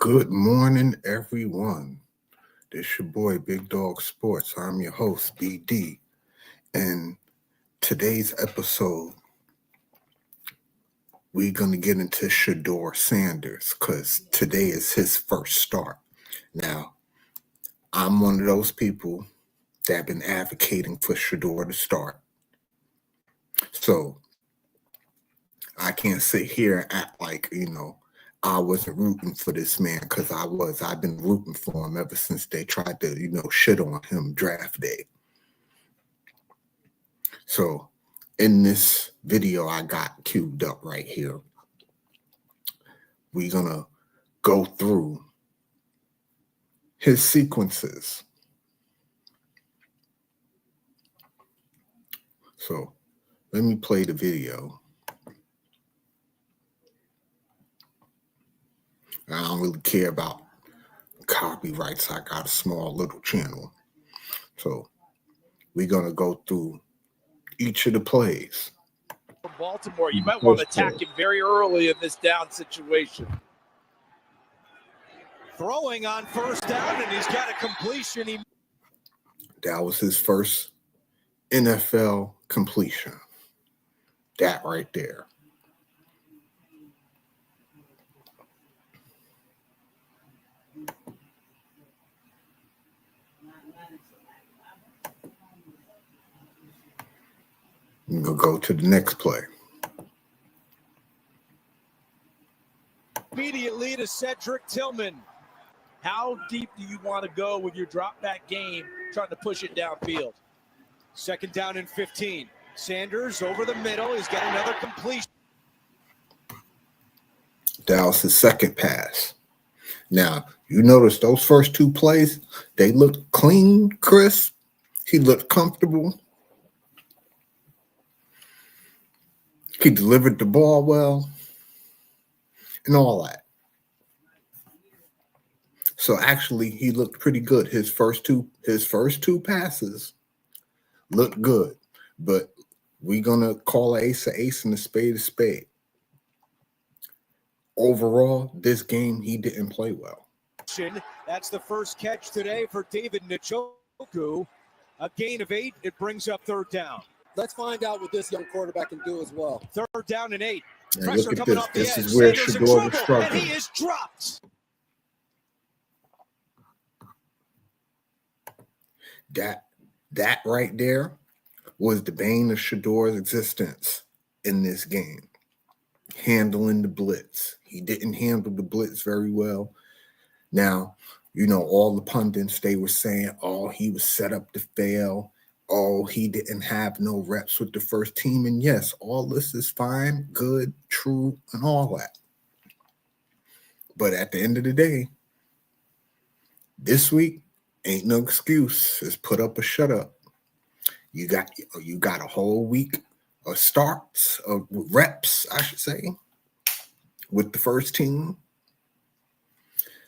Good morning, everyone. This your boy, Big Dog Sports. I'm your host, BD. And today's episode, we're going to get into Sheduer Sanders because today is his first start. Now, I'm one of those people that have been advocating for Sheduer to start. So, I can't sit here and act like, I wasn't rooting for this man because I was. I've been rooting for him ever since they tried to, shit on him draft day. So in this video I got queued up right here, we're going to go through his sequences. So let me play the video. I don't really care about copyrights. I got a small little channel. So we're going to go through each of the plays. For Baltimore, you might want to attack him very early in this down situation. Throwing on first down, and he's got a completion. That was his first NFL completion. That right there. We'll go to the next play. Immediately to Cedric Tillman. How deep do you want to go with your drop back game, trying to push it downfield? Second down and 15. Sanders over the middle. He's got another completion. That was his second pass. Now, you notice those first two plays, they looked clean, crisp. He looked comfortable. He delivered the ball well and all that. So actually, he looked pretty good. His first two passes looked good. But we're gonna call an ace and a spade. Overall, this game he didn't play well. That's the first catch today for David Njoku. A gain of 8. It brings up third down. Let's find out what this young quarterback can do as well. Third down and 8. And Pressure look at coming this. off the This edge. is where Sanders in Sheduer was trouble, struggling. and he is dropped. That right there was the bane of Sheduer's existence in this game. Handling the blitz. He didn't handle the blitz very well. Now, all the pundits, they were saying, oh, he was set up to fail. Oh, he didn't have no reps with the first team. And yes, all this is fine, good, true, and all that. But at the end of the day, this week ain't no excuse. It's put up or shut up. You got a whole week of starts, of reps, I should say, with the first team.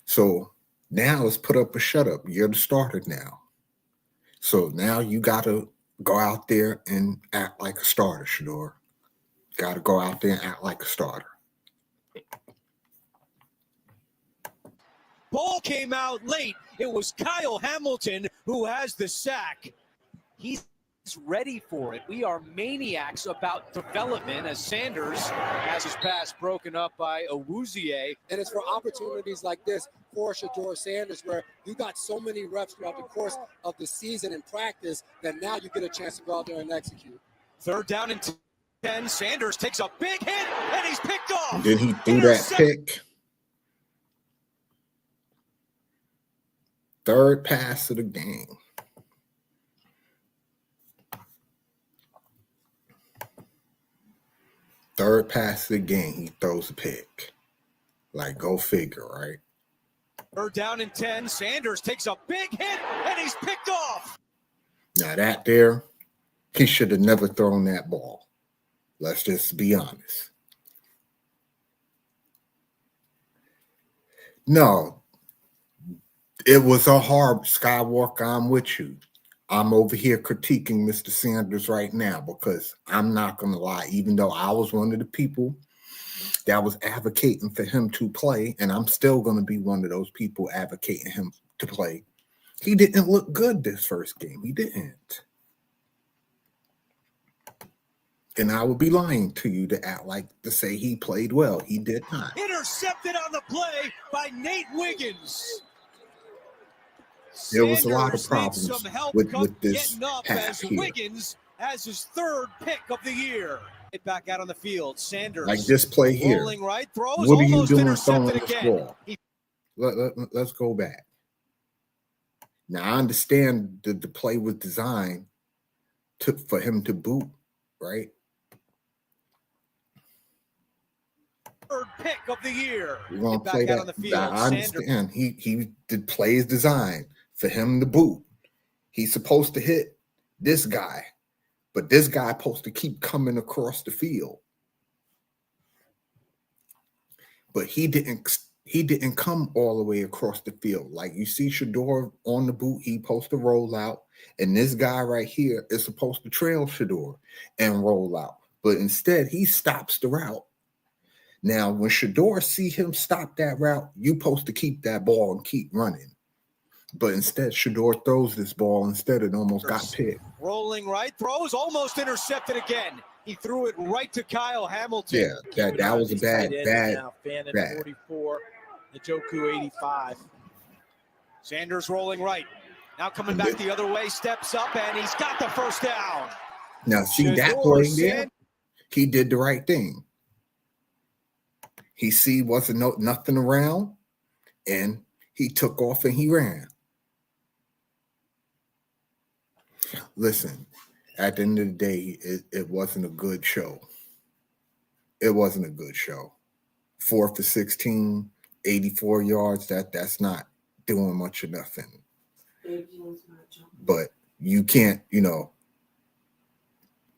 So now it's put up or shut up. You're the starter now. So now you got to go out there and act like a starter, Sheduer. Got to go out there and act like a starter. Ball came out late. It was Kyle Hamilton who has the sack. He's ready for it. We are maniacs about development as Sanders has his pass broken up by Awuzie. And it's for opportunities like this for Sheduer Sanders, where you got so many reps throughout the course of the season and practice that now you get a chance to go out there and execute. Third down and 10. Sanders takes a big hit, and he's picked off. And then he threw that pick. Third pass of the game. Third pass of the game, he throws a pick. Like, go figure, right? Third down and 10. Sanders takes a big hit, and he's picked off. Now that there, he should have never thrown that ball. Let's just be honest. No, it was a hard Skywalker. I'm with you. I'm over here critiquing Mr. Sanders right now because I'm not going to lie. Even though I was one of the people that was advocating for him to play, and I'm still going to be one of those people advocating him to play. He didn't look good this first game. He didn't. And I would be lying to you to say he played well. He did not. Intercepted on the play by Nate Wiggins. There was a lot of Sanders needs problems some help with this getting up half as here. Wiggins has his third pick of the year. It back out on the field. Sanders Like this play here. rolling right, throws, What are you almost doing throwing intercepted this again. ball? Let's go back. Now, I understand that the play was designed for him to boot, right? Third pick of the year. We're gonna Get back play out that. on the field. I understand. The play is designed for him to boot. He's supposed to hit this guy, but this guy supposed to keep coming across the field. But he didn't come all the way across the field. Like you see Sheduer on the boot, he supposed to roll out, and this guy right here is supposed to trail Sheduer and roll out. But instead, he stops the route. Now, when Sheduer see him stop that route, you supposed to keep that ball and keep running. But instead, Sheduer throws this ball. Instead, it almost got picked. Rolling right, throws, almost intercepted again. He threw it right to Kyle Hamilton. Yeah, that was a bad. 44, Njoku 85. Sanders rolling right. Now coming back the other way, steps up, and he's got the first down. Now, see that play there? He did the right thing. He wasn't nothing around, and he took off and he ran. Listen, at the end of the day, it wasn't a good show. It wasn't a good show. 4 for 16, 84 yards, that's not doing much of nothing. But you can't,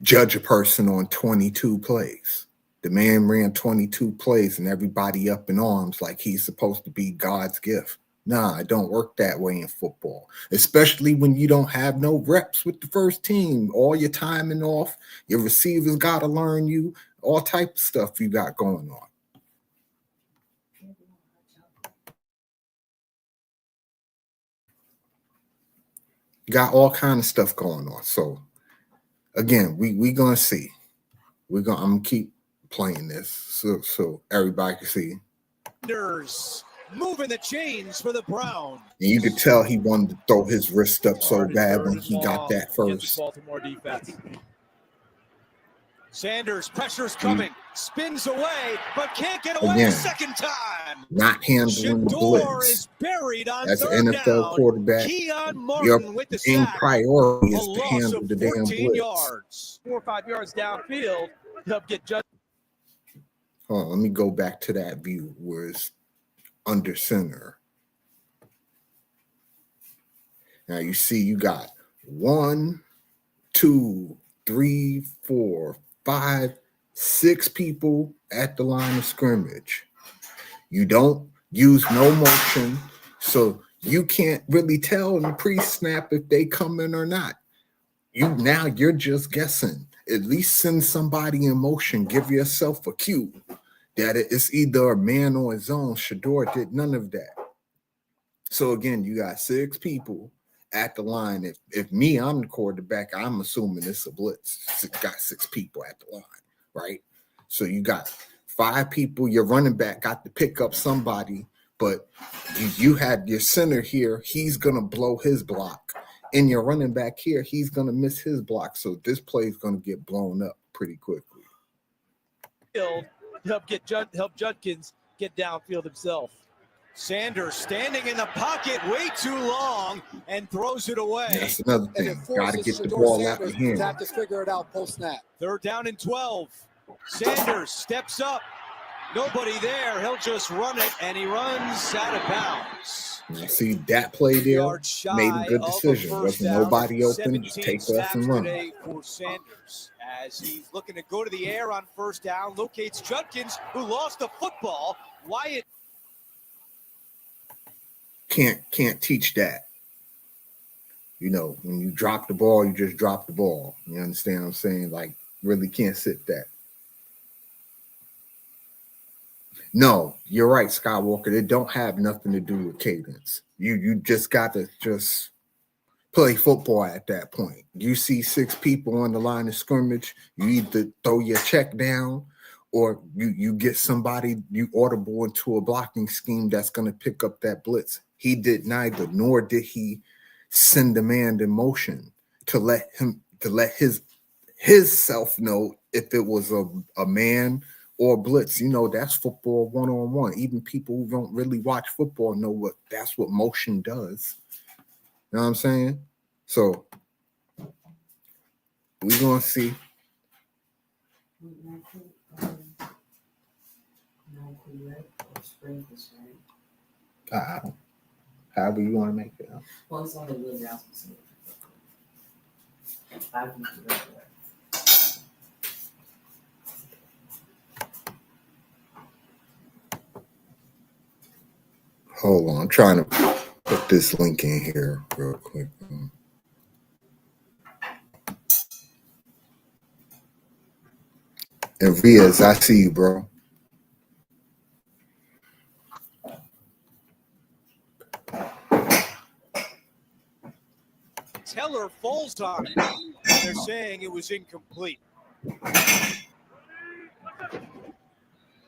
judge a person on 22 plays. The man ran 22 plays and everybody up in arms like he's supposed to be God's gift. Nah, it don't work that way in football, especially when you don't have no reps with the first team. All your timing off, your receivers got to learn you, all type of stuff you got going on. Got all kind of stuff going on. So, again, we going to see. I'm going to keep playing this so everybody can see. Sanders moving the chains for the Browns. And you could tell he wanted to throw his wrist up so bad when he got that first. Baltimore defense. Sanders, pressure's coming, spins away, but can't get away a second time. Not handling the blitz. Is buried on as an NFL down. quarterback, your with the main sack. priority is to handle the damn blitz. Yards. 4 or 5 yards downfield, help get judged. Hold on, let me go back to that view where it's under center. Now you see you got 1, 2, 3, 4, 5, 6 people at the line of scrimmage. You don't use no motion, so you can't really tell in the pre-snap if they come in or not. You're just guessing. At least send somebody in motion. Give yourself a cue that it's either a man or his own. Sheduer did none of that. So again, you got 6 people at the line. If I'm the quarterback, I'm assuming it's a blitz. Got 6 people at the line, right? So you got 5 people. Your running back got to pick up somebody, but you had your center here. He's gonna blow his block, and your running back here, he's gonna miss his block. So this play is gonna get blown up pretty quickly. Help Judkins get downfield himself. Sanders standing in the pocket way too long and throws it away. That's another thing. Got to get the ball out of hand. Have to figure it out post snap. 3rd down and 12. Sanders steps up. Nobody there. He'll just run it, and he runs out of bounds. You see that play there? Made a good decision. Wasn't nobody open. Just take off and run. For Sanders, as he's looking to go to the air on 1st down, locates Judkins, who lost the football. Wyatt can't teach that. When you drop the ball, you just drop the ball. You understand what I'm saying? Like, really can't sit that. No, you're right, Skywalker. It don't have nothing to do with cadence. You just got to just play football at that point. You see 6 people on the line of scrimmage, you either throw your check down or you get somebody, you audible into a blocking scheme that's going to pick up that blitz. He did neither, nor did he send a man in motion to let his self know if it was a man or blitz. You know, that's football one-on-one. Even people who don't really watch football know that's what motion does. You know what I'm saying? So we're gonna see. However you want to make it up. Well, it's only Will Rasmussen. I think you're right there. Hold on, I'm trying to put this link in here real quick. And Riaz, I see you, bro. Teller falls on it. They're saying it was incomplete.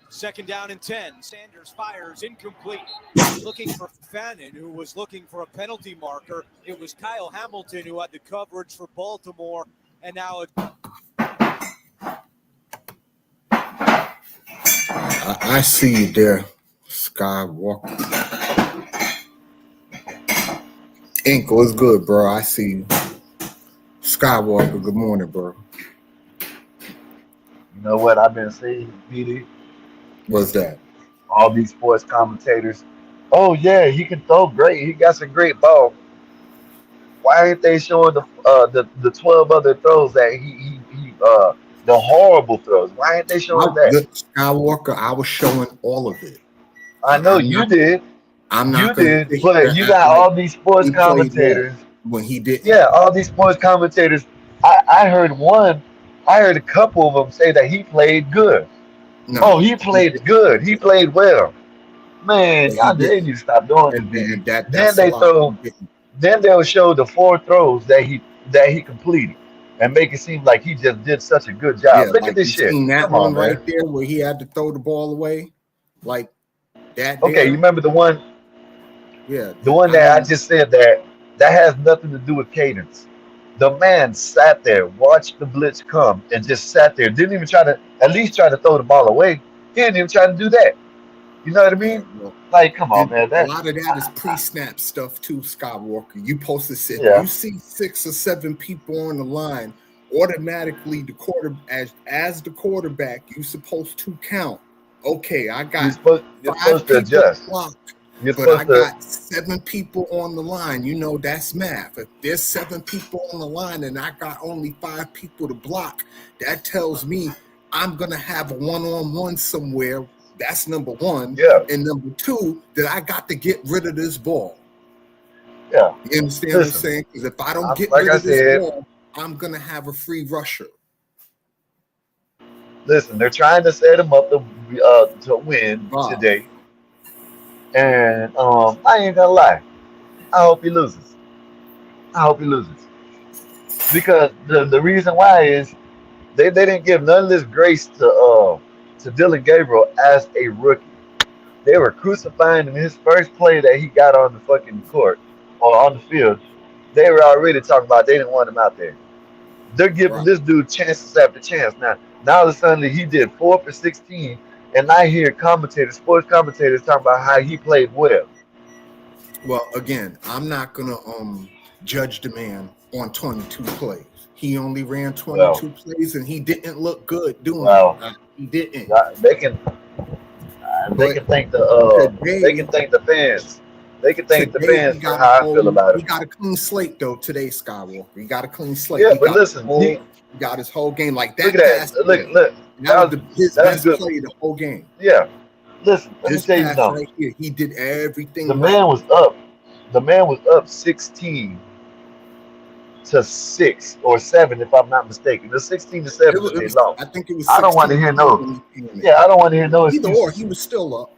2nd down and 10. Sanders fires incomplete. Looking for Fannin, who was looking for a penalty marker. It was Kyle Hamilton who had the coverage for Baltimore. And now I see you there, Skywalker. Ink was good, bro. I see you. Skywalker, good morning, bro. You know what I've been saying, BD? What's that? All these sports commentators. Oh yeah, he can throw great. He got some great ball. Why ain't they showing the 12 other throws that he the horrible throws? Why ain't they showing that? Skywalker, I was showing all of it. I know you did. I'm You not going did, but you got all these sports commentators. When he did. Yeah, all these sports commentators. I heard a couple of them say that he played good. No, Oh, he played good. He played well. Man, y'all need to stop doing this. Then they'll show the 4 throws that he completed and make it seem like he just did such a good job. Look at this shit. That Come one on, right man. there where he had to throw the ball away, like that. Okay, you remember the one? Yeah, the one that I just said that has nothing to do with cadence. The man sat there, watched the blitz come, and just sat there. Didn't even try to throw the ball away. He didn't even try to do that. You know what I mean? Like, come on, man. A lot of that is pre-snap stuff too, Skywalker. You supposed to sit. Yeah. You see 6 or 7 people on the line, automatically as the quarterback, you're supposed to count. Okay, I got you're supposed to adjust. But I got 7 people on the line. You know, that's math. If there's 7 people on the line and I got only 5 people to block, that tells me I'm going to have a one-on-one somewhere. That's number 1. Yeah. And number 2, that I got to get rid of this ball. Yeah. You understand what I'm saying? Because if I don't get rid of this ball, I'm going to have a free rusher. Listen, they're trying to set him up to win today. And I ain't gonna lie. I hope he loses. Because the reason why is they didn't give none of this grace to Dylan Gabriel as a rookie. They were crucifying him his first play that he got on the fucking court or on the field. They were already talking about they didn't want him out there. They're giving this dude chances after chance. Now all of a sudden he did 4 for 16, and I hear sports commentators talking about how he played well. Well, again, I'm not gonna judge the man on 22 plays. He only ran 22 plays, and he didn't look good doing it. He didn't. They can thank the fans. They can thank the fans for how I feel about it. He got a clean slate though today, Skywalker. He got a clean slate. Yeah, but listen, he got his whole game like that. Look at that. Look. That was his best play the whole game. Yeah. Listen, let me tell you something. Right here, he did everything. The man was up 16 to 6 or 7, if I'm not mistaken. The 16 to 7 that they lost. I think it was I don't want to 16 hear when no. he came in. Yeah, I don't want to hear no Either or, excuses. he was still up.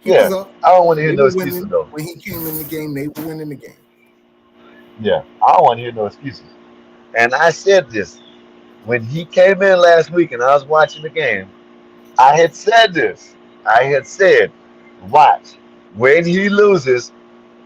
He Yeah, was up. I don't want to hear They no were excuses winning though. when he came in the game. They were winning the game. Yeah, I don't want to hear no excuses. And I said this when he came in last week and I was watching the game. I had said this. I had said, watch, when he loses,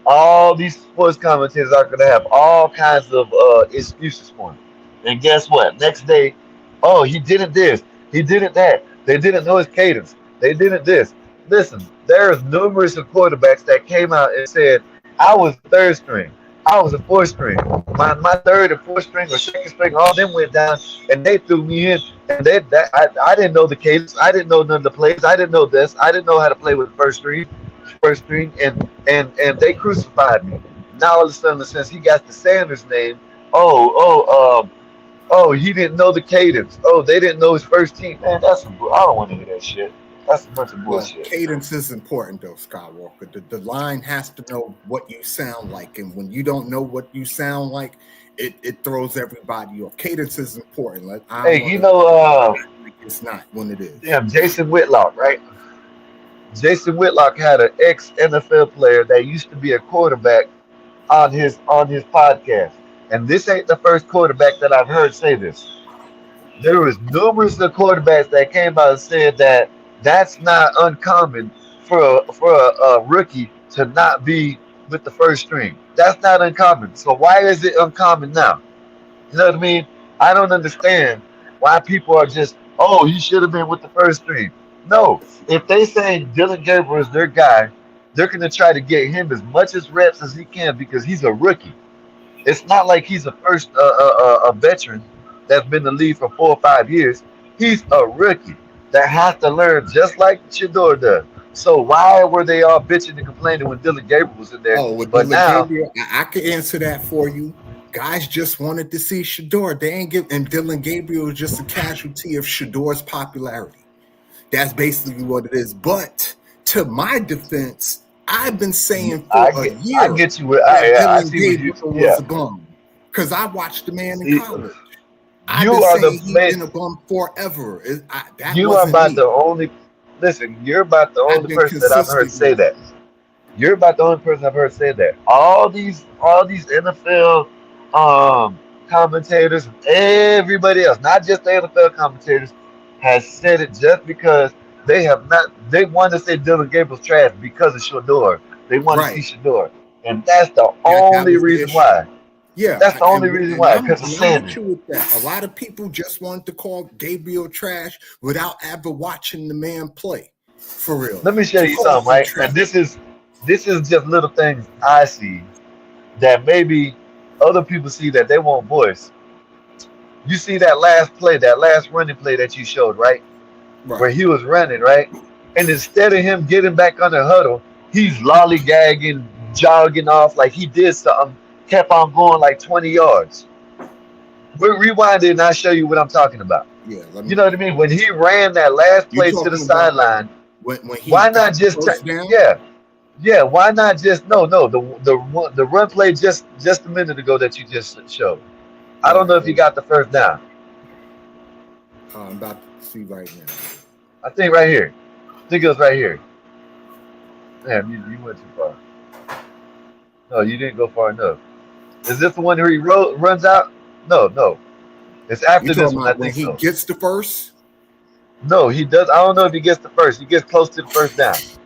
all these sports commentators are going to have all kinds of excuses for him. And guess what? Next day, oh, he didn't this, he didn't that. They didn't know his cadence. They didn't this. Listen, there's numerous quarterbacks that came out and said, I was a third string. I was a fourth string. My third and fourth string or second string, all them went down and they threw me in. And I didn't know the cadence. I didn't know none of the plays. I didn't know this. I didn't know how to play with the first string, and they crucified me. Now all of a sudden, since he got the Sanders name, oh, he didn't know the cadence. Oh, they didn't know his first team. Man, I don't want to hear that shit. That's a bunch of Well, bullshit. cadence is important, though, Skywalker. The line has to know what you sound like. And when you don't know what you sound like, it throws everybody off. Cadence is important. Like, Hey, you know, it's not when it is. damn, Jason Whitlock, right? Jason Whitlock had an ex NFL player that used to be a quarterback on his podcast. And this ain't the first quarterback that I've heard say this. There was numerous of quarterbacks that came out and said that that's not uncommon for a rookie to not be with the first string. That's not uncommon. So why is it uncommon now? You know what I mean? I don't understand why people are just, oh, he should have been with the first string. No, if they say Dylan Gabriel is their guy, they're going to try to get him as much as reps as he can because he's a rookie. It's not like he's a veteran that's been in the league for 4 or 5 years. He's a rookie that has to learn just like Sheduer does. So why were they all bitching and complaining when Dylan Gabriel was in there? Oh, with But Dylan now, Gabriel, I could answer that for you. Guys just wanted to see Sheduer. They ain't give, and Dylan Gabriel is just a casualty of Sheduer's popularity. That's basically what it is. But to my defense, I've been saying for a year I get you. that I Dylan see what Gabriel you. was Yeah, a bum because I watched the man in See, college. I've you been are the saying he's man. been a bum forever. That You are wasn't about me. the only. Listen, you're about the I've only been person that I've heard consistent say with that. it. You're about the only person I've heard say that. All these NFL commentators, everybody else, not just the NFL commentators, has said it just because they have not. They want to say Dylan Gabriel's trash because of Sheduer. They want to see Right. Sheduer, and that's the That only was the reason issue. why. Yeah, That's the only reason why, because of I'm with Sanders. you with that. A lot of people just wanted to call Gabriel trash without ever watching the man play. For real. Let me show To you call something, him right? trash. And this is just little things I see that maybe other people see that they won't voice. You see that last play, that last running play that you showed, right? Where Right. he was running, right? And instead of him getting back on the huddle, he's lollygagging, jogging off like he did something, kept on going like 20 yards. Rewind it and I'll show you what I'm talking about. Yeah, let You me. know what I mean? When he ran that last You play to the talking about sideline, when he why got not the just first down? yeah, yeah, why not just no the run play just a minute ago that you just showed. I All don't right, know if you hold got the first down. on. I'm about to see right now. I think right here. I think it was right here. Damn, you went too far. No, you didn't go far enough. Is this the one where he runs out? No. It's You after this talking one, I about when think he so. gets the first? No, he does. I don't know if he gets the first. He gets close to the first down. Let's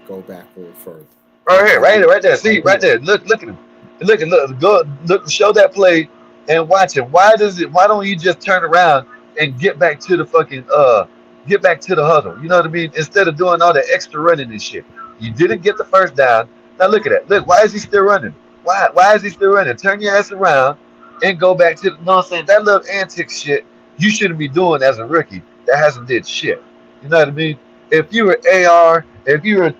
go back a little further. Right here, Okay. right there. See, right there. Look at him. Look. Go. Show that play and watch it. Why don't you just turn around and get back to the fucking get back to the huddle? You know what I mean? Instead of doing all that extra running and shit. You didn't get the first down. Now look at that. Look, why is he still running? Why is he still running? Turn your ass around and go back to the. You know what I'm saying? That little antic shit you shouldn't be doing as a rookie that hasn't did shit. You know what I mean? If you were AR, if you were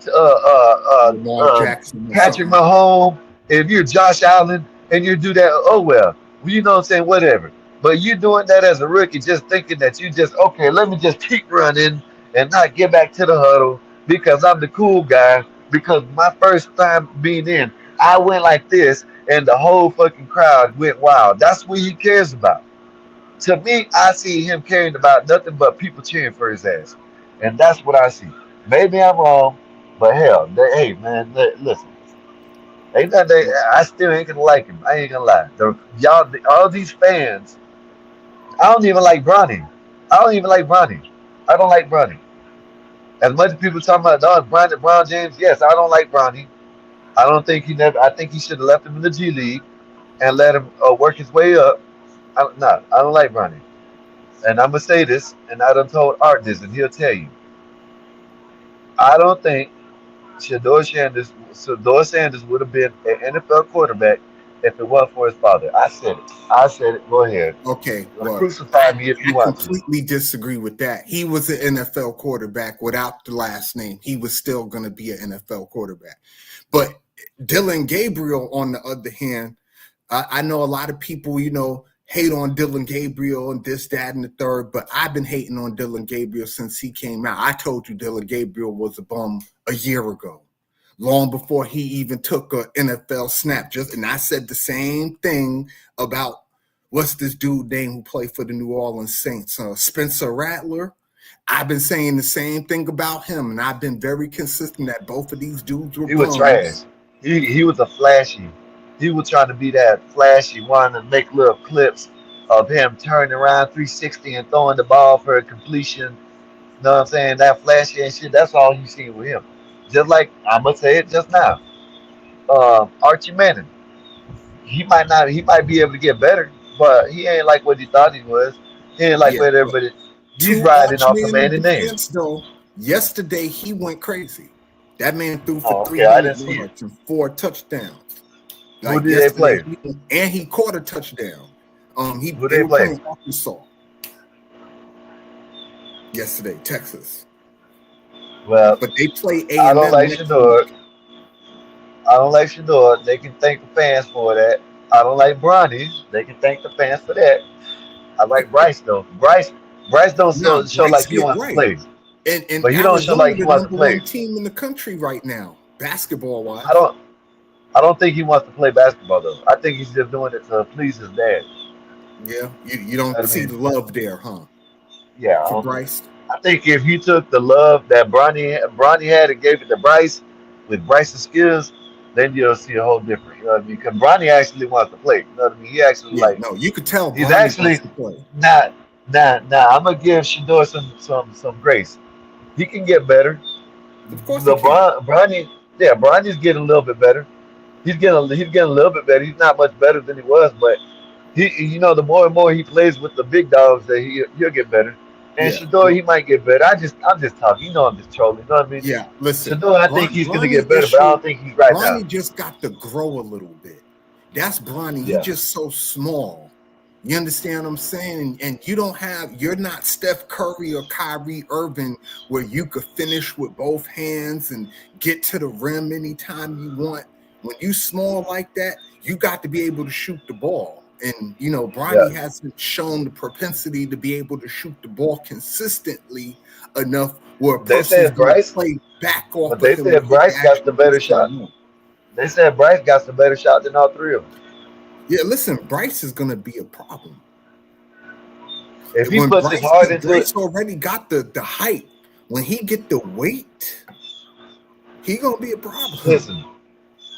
Lamar Jackson or Patrick something. Mahomes, if you're Josh Allen and you do that, oh well, you know what I'm saying, whatever. But you doing that as a rookie, just thinking that you just okay, let me just keep running and not get back to the huddle because I'm the cool guy. Because my first time being in, I went like this and the whole fucking crowd went wild. That's what he cares about. To me, I see him caring about nothing but people cheering for his ass, and that's what I see. Maybe I'm wrong, but hell, hey man, listen, ain't that they, I still ain't gonna like him. I ain't gonna lie. All these fans. I don't even like Bronny. I don't even like Bronny. I don't like Bronny. As much as people talking about Brown James, yes, I don't like Bronny. I don't think he never. I think he should have left him in the G League and let him work his way up. I don't like Bronny. And I'm gonna say this, and I done told Art this, and he'll tell you. I don't think Sheduer Sanders would have been an NFL quarterback if it wasn't for his father. I said it. I said it. Go ahead. Okay, well, Crucify me if you I want to. completely disagree with that. He was an NFL quarterback without the last name. He was still going to be an NFL quarterback. But Dylan Gabriel, on the other hand, I know a lot of people, hate on Dylan Gabriel and this, that, and the third, but I've been hating on Dylan Gabriel since he came out. I told you Dylan Gabriel was a bum a year ago, long before he even took an NFL snap. And I said the same thing about what's this dude name who played for the New Orleans Saints, Spencer Rattler. I've been saying the same thing about him, and I've been very consistent that both of these dudes were He was bums. trash. He was a flashy. He was trying to be that flashy, wanting to make little clips of him turning around 360 and throwing the ball for a completion. You know what I'm saying? That flashy and shit. That's all you see with him. Just like I'm gonna say it just now. Archie Manning. He might not. He might be able to get better, but he ain't like what he thought he was. He ain't like Yeah, what but everybody. He's to riding off a Archman man in name. defense, though, yesterday he went crazy. That man threw for Oh, okay. I 300 didn't see it. yards and 4 touchdowns. Who Like did they yesterday, play? and he caught a touchdown. Who They they were play? playing Arkansas yesterday, Texas, Well, but they play I A&M don't like next week. Shador. I don't like Shador. They can thank the fans for that. I don't like Bronny. They can thank the fans for that. I like Bryce though. Bryce don't Now show Bryce like he get wants to right, play, and but he don't show Arizona like he the wants to number play. one team in the country right now, basketball I wise. don't. I don't think he wants to play basketball though. I think he's just doing it to please his dad. Yeah, you You know don't what I see mean? the love there, huh, Yeah. I for don't think. Bryce? I think if he took the love that Bronny had and gave it to Bryce with Bryce's skills, then you'll see a whole different. You know what I mean? Because Bronny actually wants to play. You know what I mean? He actually Yeah, like. no, you could tell He's Bronny actually wants to play. not. Nah. I'm gonna give Shador some grace. He can get better. Of course he can. Bronny, yeah, Bronny's getting a little bit better. He's getting a little bit better. He's not much better than he was, but the more and more he plays with the big dogs, that he'll get better. And Yeah, Shador, he might get better. I'm just talking. I'm just trolling. You know what I mean? yeah. Listen, Shador, I think he's gonna Bronny get better, but I don't think he's right now. Bronny just got to grow a little bit. That's Bronny. He Yeah, just so small. You understand what I'm saying? And you're not Steph Curry or Kyrie Irving where you could finish with both hands and get to the rim anytime you want. When you small like that, you got to be able to shoot the ball. And, yeah. Bronny hasn't shown the propensity to be able to shoot the ball consistently enough where a They person's said going to Bryce, play back off but of they him when said he Bryce got the actually better gets to the shot. rim. They said Bryce got the better shot than all three of them. Yeah, listen, Bryce is going to be a problem. If he When puts his heart into it, Bryce already got the height, when he get the weight, he gonna be a problem. listen.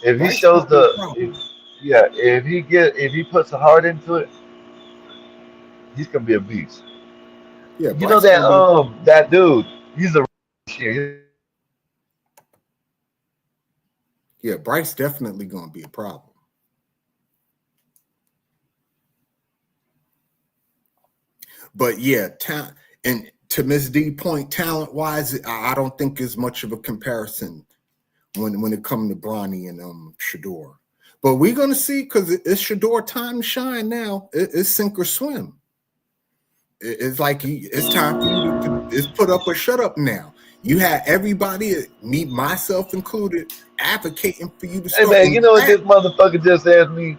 If he Bryce shows gonna be a problem. if he puts a heart into it, he's gonna be a beast. Yeah, You know Bryce gonna be a problem. that dude, he's a shit. Yeah, Bryce definitely gonna be a problem. But yeah, and to Miss D point, talent wise, I don't think there's much of a comparison when it comes to Bronny and Sheduer. But we're gonna see because it's Sheduer time to shine now. It's sink or swim. It's like it's time for you to put up or shut up now. You had everybody, me, myself included, advocating for you to Hey start. man, you know what this motherfucker just asked me?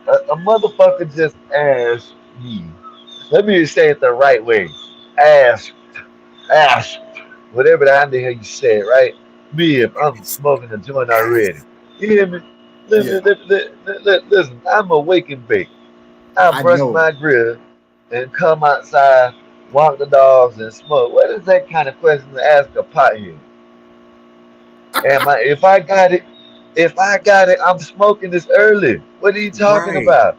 A motherfucker just asked me. Let me say it the right way. Asked, whatever the hell you said, right? Me if I'm smoking a joint already. You hear me? Yeah, Listen, I'm awake and bake. I I brush know. my grill and come outside, walk the dogs, and smoke. What is that kind of question to ask a pothead? Am I? If I got it, I'm smoking this early. What are you talking Right. about?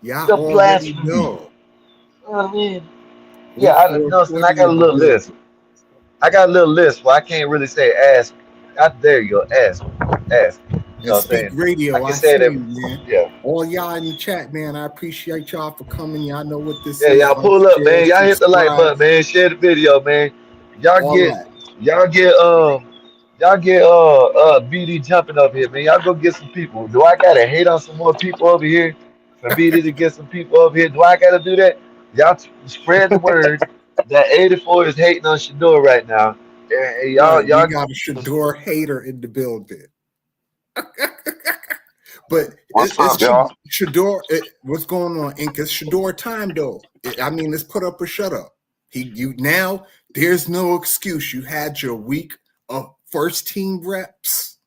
Y'all The already blasphemy. You know. know what I mean? We Yeah, I no, listen, I 420 got a in the little list. building. I got a little list where I can't really say ask. I dare you, ask, ask. You know And what I'm Speak saying? I Radio, can I say see that. you, man. Yeah, All y'all in the chat, man. I appreciate y'all for coming. Y'all know what this yeah, is. y'all Like, pull up, share, man. Y'all hit the like subscribe, button, man. Share the video, man. Y'all all get, that. y'all get, y'all get BD jumping up here, man. Y'all go get some people. Do I gotta hate on some more people over here for BD to get some people over here? Do I gotta do that? Y'all spread the word that 84 is hating on Shador right now. And Right. We y'all got a Shador hater in the building. But What's it's up, y'all? Shador. What's going on, Ink? It's Shador time, though. I mean, let's put up or shut up. Now. There's no excuse. You had your week of first team reps,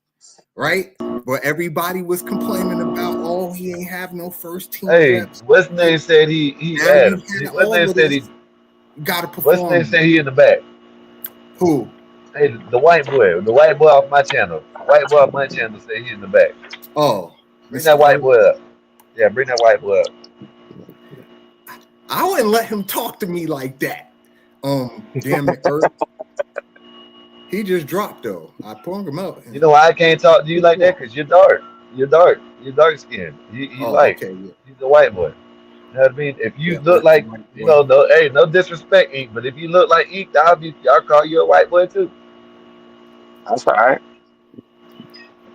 right? Where everybody was complaining about, oh, he ain't have no first team Hey, reps. what's name said he Now you Adam. had What's all name of said this. he You got to what's name perform. said he in the back? Who? Hey, the white boy off my channel. The white boy off my channel said he in the back. Oh, Bring that Mr. white Earth. boy up. Yeah, bring that white boy up. I wouldn't let him talk to me like that. Damn it, Earth. He just dropped though. I pulled him out. You know why I can't talk to you like that? Cause you're dark. You're dark. You're dark skinned. He Oh, light. okay. Yeah, He's a white boy. You know what I mean? If you yeah. look Earth's a like, white you boy. know, no, hey, no disrespect, Ink, but if you look like Ink, I'll call you a white boy too. That's all right.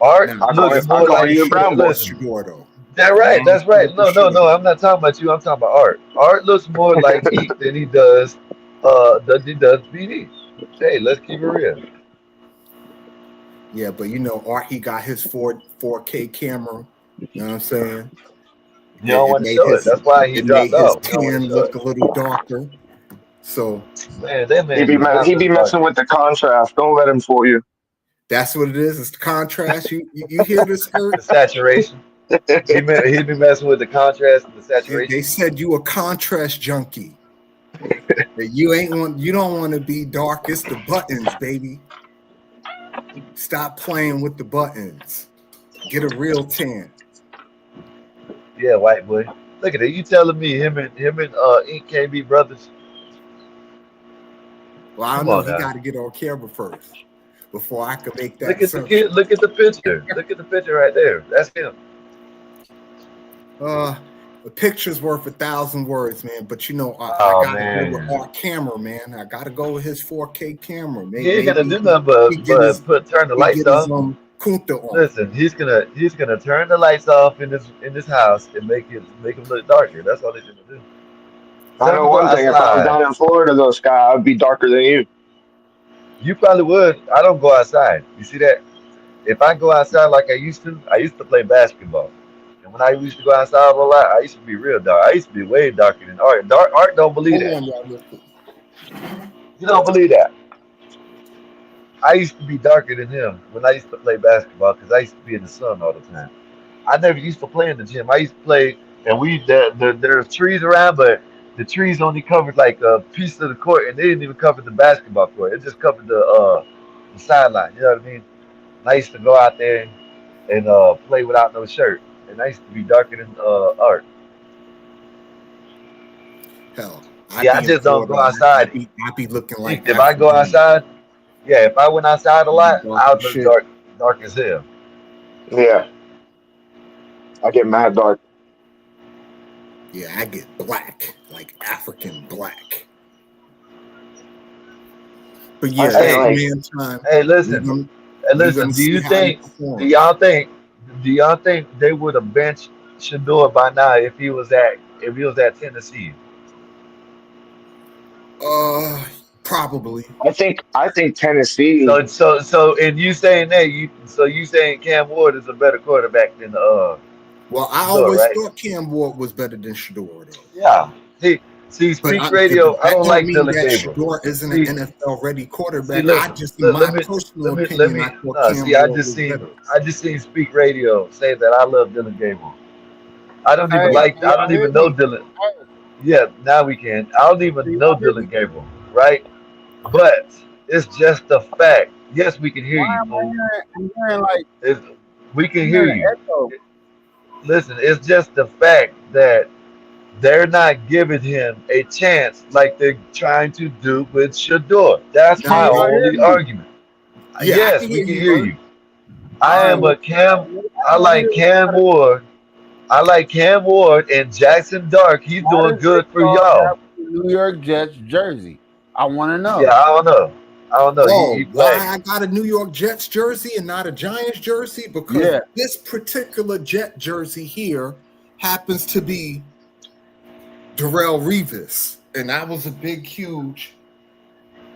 Art Now, looks I more call like, you a brown boy. listen, Shador though. that's Now right. I'm That's right. up to No. Shador. I'm not talking about you. I'm talking about Art. Art looks more like Eek than he does BD. Hey, let's keep it real. Yeah, but Art, he got his 4K camera. You know what I'm saying? You don't It want to made show it. his That's why he it made dropped his off. You don't want to tan show look it. a little darker. So Man, that He man be do not he be look dark. messing with the contrast. Don't let him fool you. that's what it is. It's the contrast. You hear this, Earth? The saturation. He be messing with the contrast and the They saturation. said you a contrast junkie. That you don't want to be dark. It's the buttons, baby. Stop playing with the buttons. Get a real tan. Yeah, white boy. Look at it. You telling me him and Ink can't be brothers? Well, I don't Come know. on He now. got to get on camera first before I could make that Look at the assumption. kid. Look at the picture. Look at the picture right there. That's him. A picture's worth 1,000 words, man. But I Oh gotta go with man. our camera, man. I gotta go with his 4K camera. He ain't gonna Maybe do nothing he get his but turn the he lights get his off. Kunta on. Listen, he's gonna turn the lights off in this house and make him look darker. That's all he's gonna do. I Tell him know to go one thing. If I was outside. down in Florida, though, Sky, I'd be darker than you. You probably would. I don't go outside. You see that? If I go outside like I used to play basketball. And when I used to go outside a lot, I used to be real dark. I used to be way darker than Art. Art don't believe Hold that. on, y'all, real quick. You don't believe that. I used to be darker than him when I used to play basketball because I used to be in the sun all the time. I never used to play in the gym. I used to play, and there's trees around, but the trees only covered like a piece of the court, and they didn't even cover the basketball court. It just covered the sideline. You know what I mean? And I used to go out there and play without no shirt, and I used to be darker than Art. Hell, I Yeah, I be in just don't Florida. go I outside. be I be looking like If I go African. outside, yeah, if I went outside a I be lot, dark I as would look shit. dark as hell. Yeah, I get mad dark. Yeah, I get black, like African black. But I yeah, say it's Hey, like man time. hey, We listen. gonna And we listen, gonna see how he do performs. y'all think, do y'all think they would have benched Shador by now if he was at Tennessee? Probably. I think Tennessee. And you saying that you saying Cam Ward is a better quarterback than Well, I Shador, always right? thought Cam Ward was better than Shador, though. Yeah. See, See, But Speak Radio, I that don't don't like mean Dylan that Gabriel. Shador isn't See, an NFL ready see, quarterback. I listen, just, in my let personal let opinion, me, I thought no, Cam see, Ward was better. I just seen Speak Radio say that I love Dylan Gabriel. I don't even Hey, like, can I y'all don't hear even know me? Dylan. Hey, Yeah, now we can. I don't can even know y'all hear me? Dylan Gabriel, right? But it's just a fact. Yes, we can hear Why you, am I fool. hearing? I'm hearing like It's, we can I'm hear hearing an you. echo. Listen, it's just the fact that they're not giving him a chance like they're trying to do with Shador. That's Can my Now, y'all hear only me? argument. yeah, I Yes, can we hear can you, hear Ern. you. All I right. am Well, a Cam. I I don't like hear. Cam Ward. I like Cam Ward and Jackson Dark. He's Why doing does Nick good for Dog y'all. have the New York Jets jersey? I want to Yeah, know. I don't know. I don't know. He Oh, why played. I got a New York Jets jersey and not a Giants jersey? Because Yeah. this particular Jet jersey here happens to be Darrell Revis, and I was a big, huge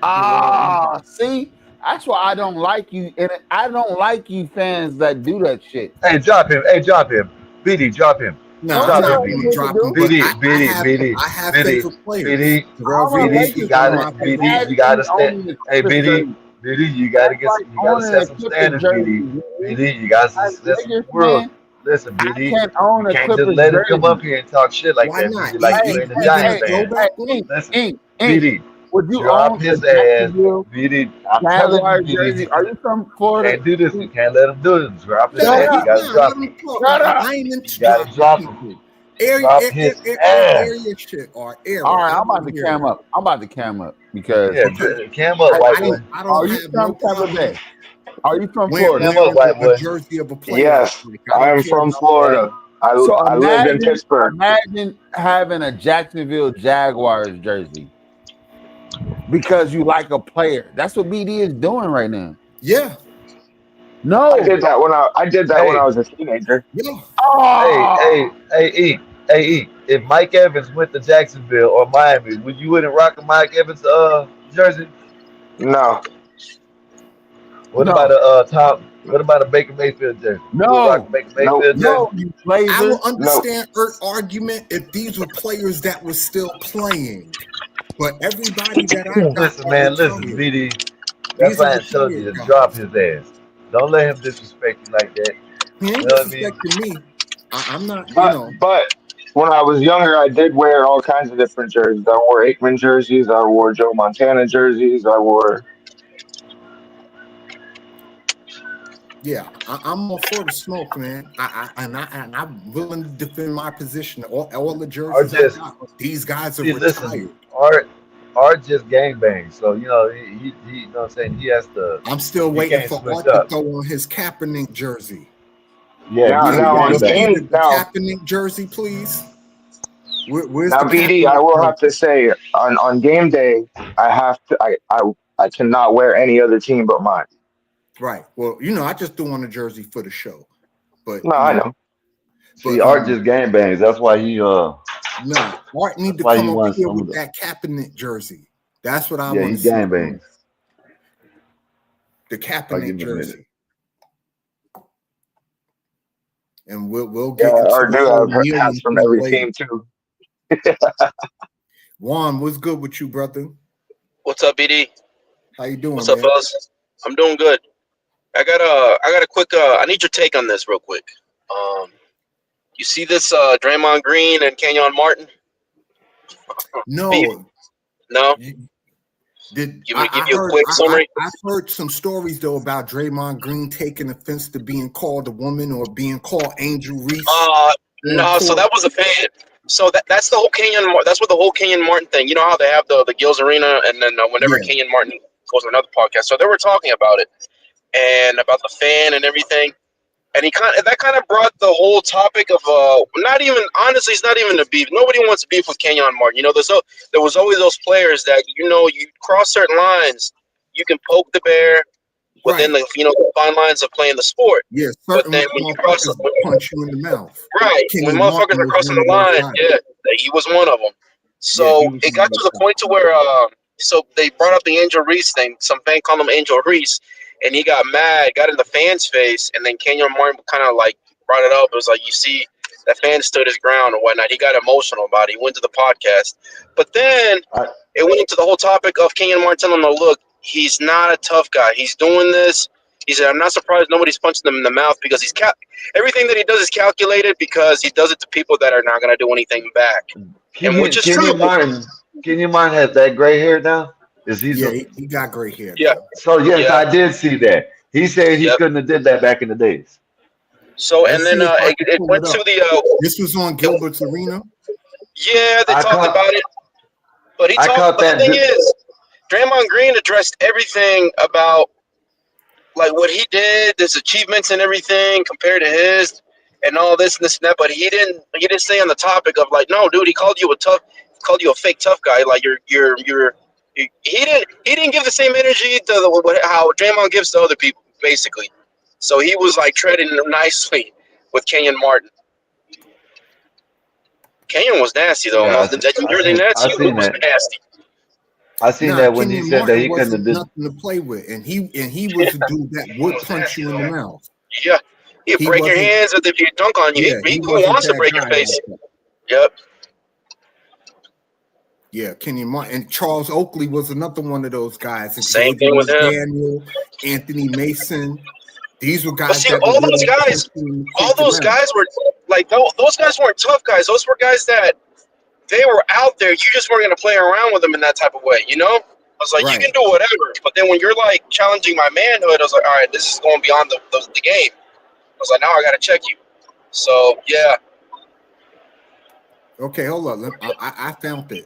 Darrell Revis. See, that's why I don't like you, and I don't like you fans that do that shit. Hey, drop him. Hey, drop him. BD, drop him. No, Don't I'm Drop tell him, not me going BD. to what to drop him, do. but BD, BD, BD, I have BD, favorite players. BD, Darrell I'm a Revis BD. is You Lakers one of got it. my fan. favorite BD, players. you Imagine got me to stand. owning the Hey, Clippers BD, jersey. BD, you got to That's get. like You got to owning a set some Clippers standards, BD. jersey. BD. BD, you got to As a set some Lakers rules. fan, Listen, I BD, can't you own a can't just Clippers let him come up jersey. here and talk shit like Why that, not? BD. Like you ain't a Even Giants a fan. throwback one? Listen, Ink. BD, Would you drop own a his ass, Jacksonville BD. I'm telling you, Jaguar BD, jersey? Are you from Florida? can't do this. You can't let him do this. Drop his No, Shut ass. You he's up. gotta not. drop Let him. him talk. Shut up. I ain't You into gotta dropping drop him. people. Drop his ass. Area shit or All era. right, I I'm about want to to hear cam it up. I'm about to cam up because Yeah, because cam up, white boy. I don't are you have no from Tampa problem Bay? Are you from Florida? Cam up, wearing white a boy. jersey of a player. Yes, Like, I I don't am care from about Florida. So I live in Pittsburgh. imagine having a Jacksonville Jaguars jersey because you like a player. That's what BD is doing right now. yeah, I No. did that when I Hey, was a teenager. yeah. Oh, E. If Mike Evans went to Jacksonville or Miami, would you wouldn't rock a Mike Evans jersey? No, What about no, a Tom? What about a Baker Mayfield jersey? You would rock a no, Baker nope, Mayfield jersey? no, you I will laser. nope. understand Ert's argument if these were players that were still playing. But everybody that I got Listen, are man, listen, retired. BD. That's These are why I told you retired to drop guys. his ass. Don't let him disrespect you like that. He You ain't know what I mean? disrespecting me. I'm not, But when I was younger, I did wear all kinds of different jerseys. I wore Aikman jerseys. I wore Joe Montana jerseys. I wore. yeah, I'm all for the smoke, man. I'm willing to defend my position. All the Or jerseys I just got, these guys are see, listen, retired. Art just gangbang. So you know, he you know what I'm saying, he has to, I'm still he waiting can't for switch Art to up. throw on his Kaepernick jersey. Yeah, Now, BD Can now we on gangbang. repeat game, the Kaepernick jersey, please? Where's now the BD, I Kaepernick will have to jersey? say on game day, I have to, I cannot wear any other team but mine. Right. Well, I just threw on a jersey for the show, but No, I know. See, but Art just gangbangs. no, Art need That's to why come he up won here some of with the that Kaepernick jersey. That's what I yeah, want he to see from him. gangbangs. The I'll give Kaepernick him a minute. jersey, and we'll Yeah, get into or the do whole have hats kneeling from thing every later. team too. Juan, what's good with you, brother? What's up, BD? How you doing, What's up, man? fellas? I'm doing good. I got a quick. I need your take on this real quick. Um, you see this Draymond Green and Kenyon Martin beef? No, No. you- did You want me to give I you a heard? quick summary? I heard some stories though about Draymond Green taking offense to being called a woman or being called Angel Reese on No. So court. that was a fan. So that's the whole That's what the whole Kenyon Martin thing. You know how they have the Gills Arena, and then whenever Yeah, Kenyon Martin goes on another podcast, so they were talking about it and about the fan and everything. And that kind of brought the whole topic of not even honestly, it's not even a beef. Nobody wants to beef with Kenyon Martin. There was always those players that you cross certain lines, you can poke the bear within right. the fine lines of playing the sport. Yeah, But certain then motherfuckers punch you in the mouth. when Kenny motherfuckers Martin are was crossing one of the those line, guys. yeah, he was one of them. Yeah, he So was it one of got to those the guys. point to where so they brought up the Angel Reese thing. Some fan called him Angel Reese, and he got mad, got in the fans' face, and then Kenyon Martin kind of like brought it up. It was like, you see, That fan stood his ground and whatnot. He got emotional about it. He went to the podcast. But then it went into the whole topic of Kenyon Martin. Look, he's not a tough guy. He's doing this. He said, I'm not surprised nobody's punching him in the mouth because everything that he does is calculated because he does it to people that are not going to do anything back. And which is true. Kenyon Martin has that gray hair now? He got gray hair. Yeah. So, yes, I did see that. He said he couldn't have did that back in the days. So, and then it went to the... this was on Gilbert's Arena? Yeah, they talked about it. But the thing is, Draymond Green addressed everything about like what he did, his achievements and everything compared to his, and all this and this and that. But he didn't stay on the topic of like, no, dude, he called you a fake tough guy. Like he didn't give the same energy to how Draymond gives to other people, basically. So he was like treading nicely with Kenyon Martin. Kenyon was nasty though. Yeah, Nasty. I seen that when he said that he couldn't have did nothing to play with, and he was the dude that would punch you in the mouth. Yeah, he'd break your hands if he dunk on you. He wants to break your face. Yep. Yeah, Kenyon Martin and Charles Oakley was another one of those guys. Same thing with him. Daniel, Anthony Mason. These were guys. But see, all those guys were like those guys weren't tough guys. Those were guys that they were out there. You just weren't going to play around with them in that type of way, you know? I was like, You can do whatever. But then when you're like challenging my manhood, I was like, all right, this is going beyond the game. I was like, now I got to check you. So yeah. Okay, hold on. I found it.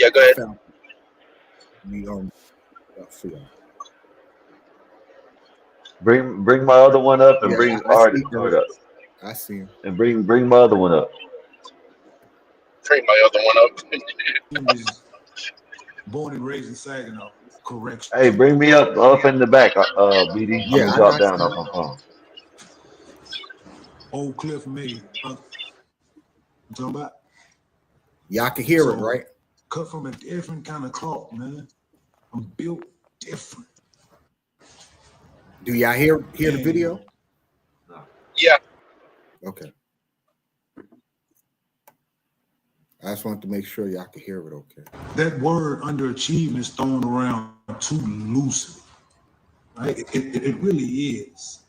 Yeah, go ahead. Bring my other one up and bring Artie up. I see him. And bring my other one up. Bring my other one up. Born and raised in Saginaw. Correction. Hey, bring me up in the back, BD. I'm gonna drop down off my phone. Old Cliff made. You talking about? Y'all can hear it, right? Cut from a different kind of cloth, man. I'm built different. Do y'all hear the video? Yeah. Okay. I just wanted to make sure y'all could hear it okay. That word underachievement is thrown around too loosely. Right? It really is.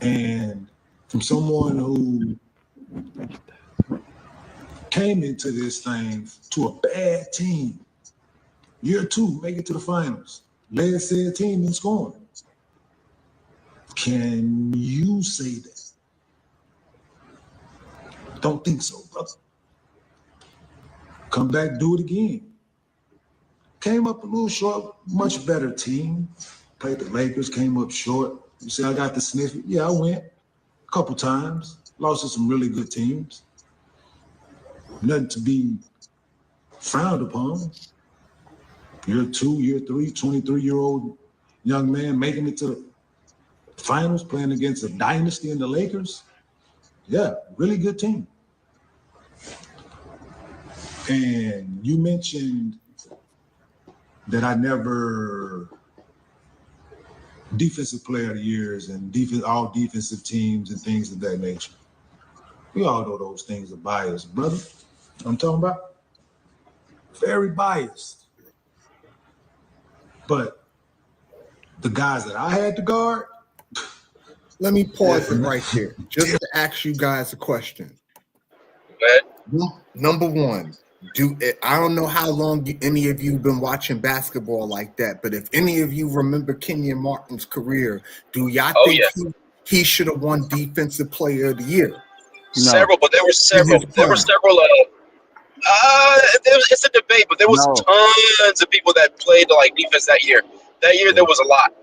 And from someone who came into this thing to a bad team, year 2, make it to the finals, led said team in scoring. Can you say that? Don't think so, brother. Come back, do it again. Came up a little short, much better team. Played the Lakers, came up short. You say I got the sniff. Yeah, I went a couple times. Lost to some really good teams. Nothing to be frowned upon. Year 2, year 3, 23-year-old young man making it to the finals, playing against a dynasty in the Lakers. Yeah, really good team. And you mentioned that I never defensive player of the years and all defensive teams and things of that nature. We all know those things are biased, brother. I'm talking about very biased. But the guys that I had to guard. Let me pause it right there just to ask you guys a question. Number one, I don't know how long any of you have been watching basketball like that, but if any of you remember Kenyon Martin's career, do y'all think he should have won Defensive Player of the Year? No. Several, but there were several. There were several. It's a debate, but there was tons of people that played like defense that year. That year there was a lot.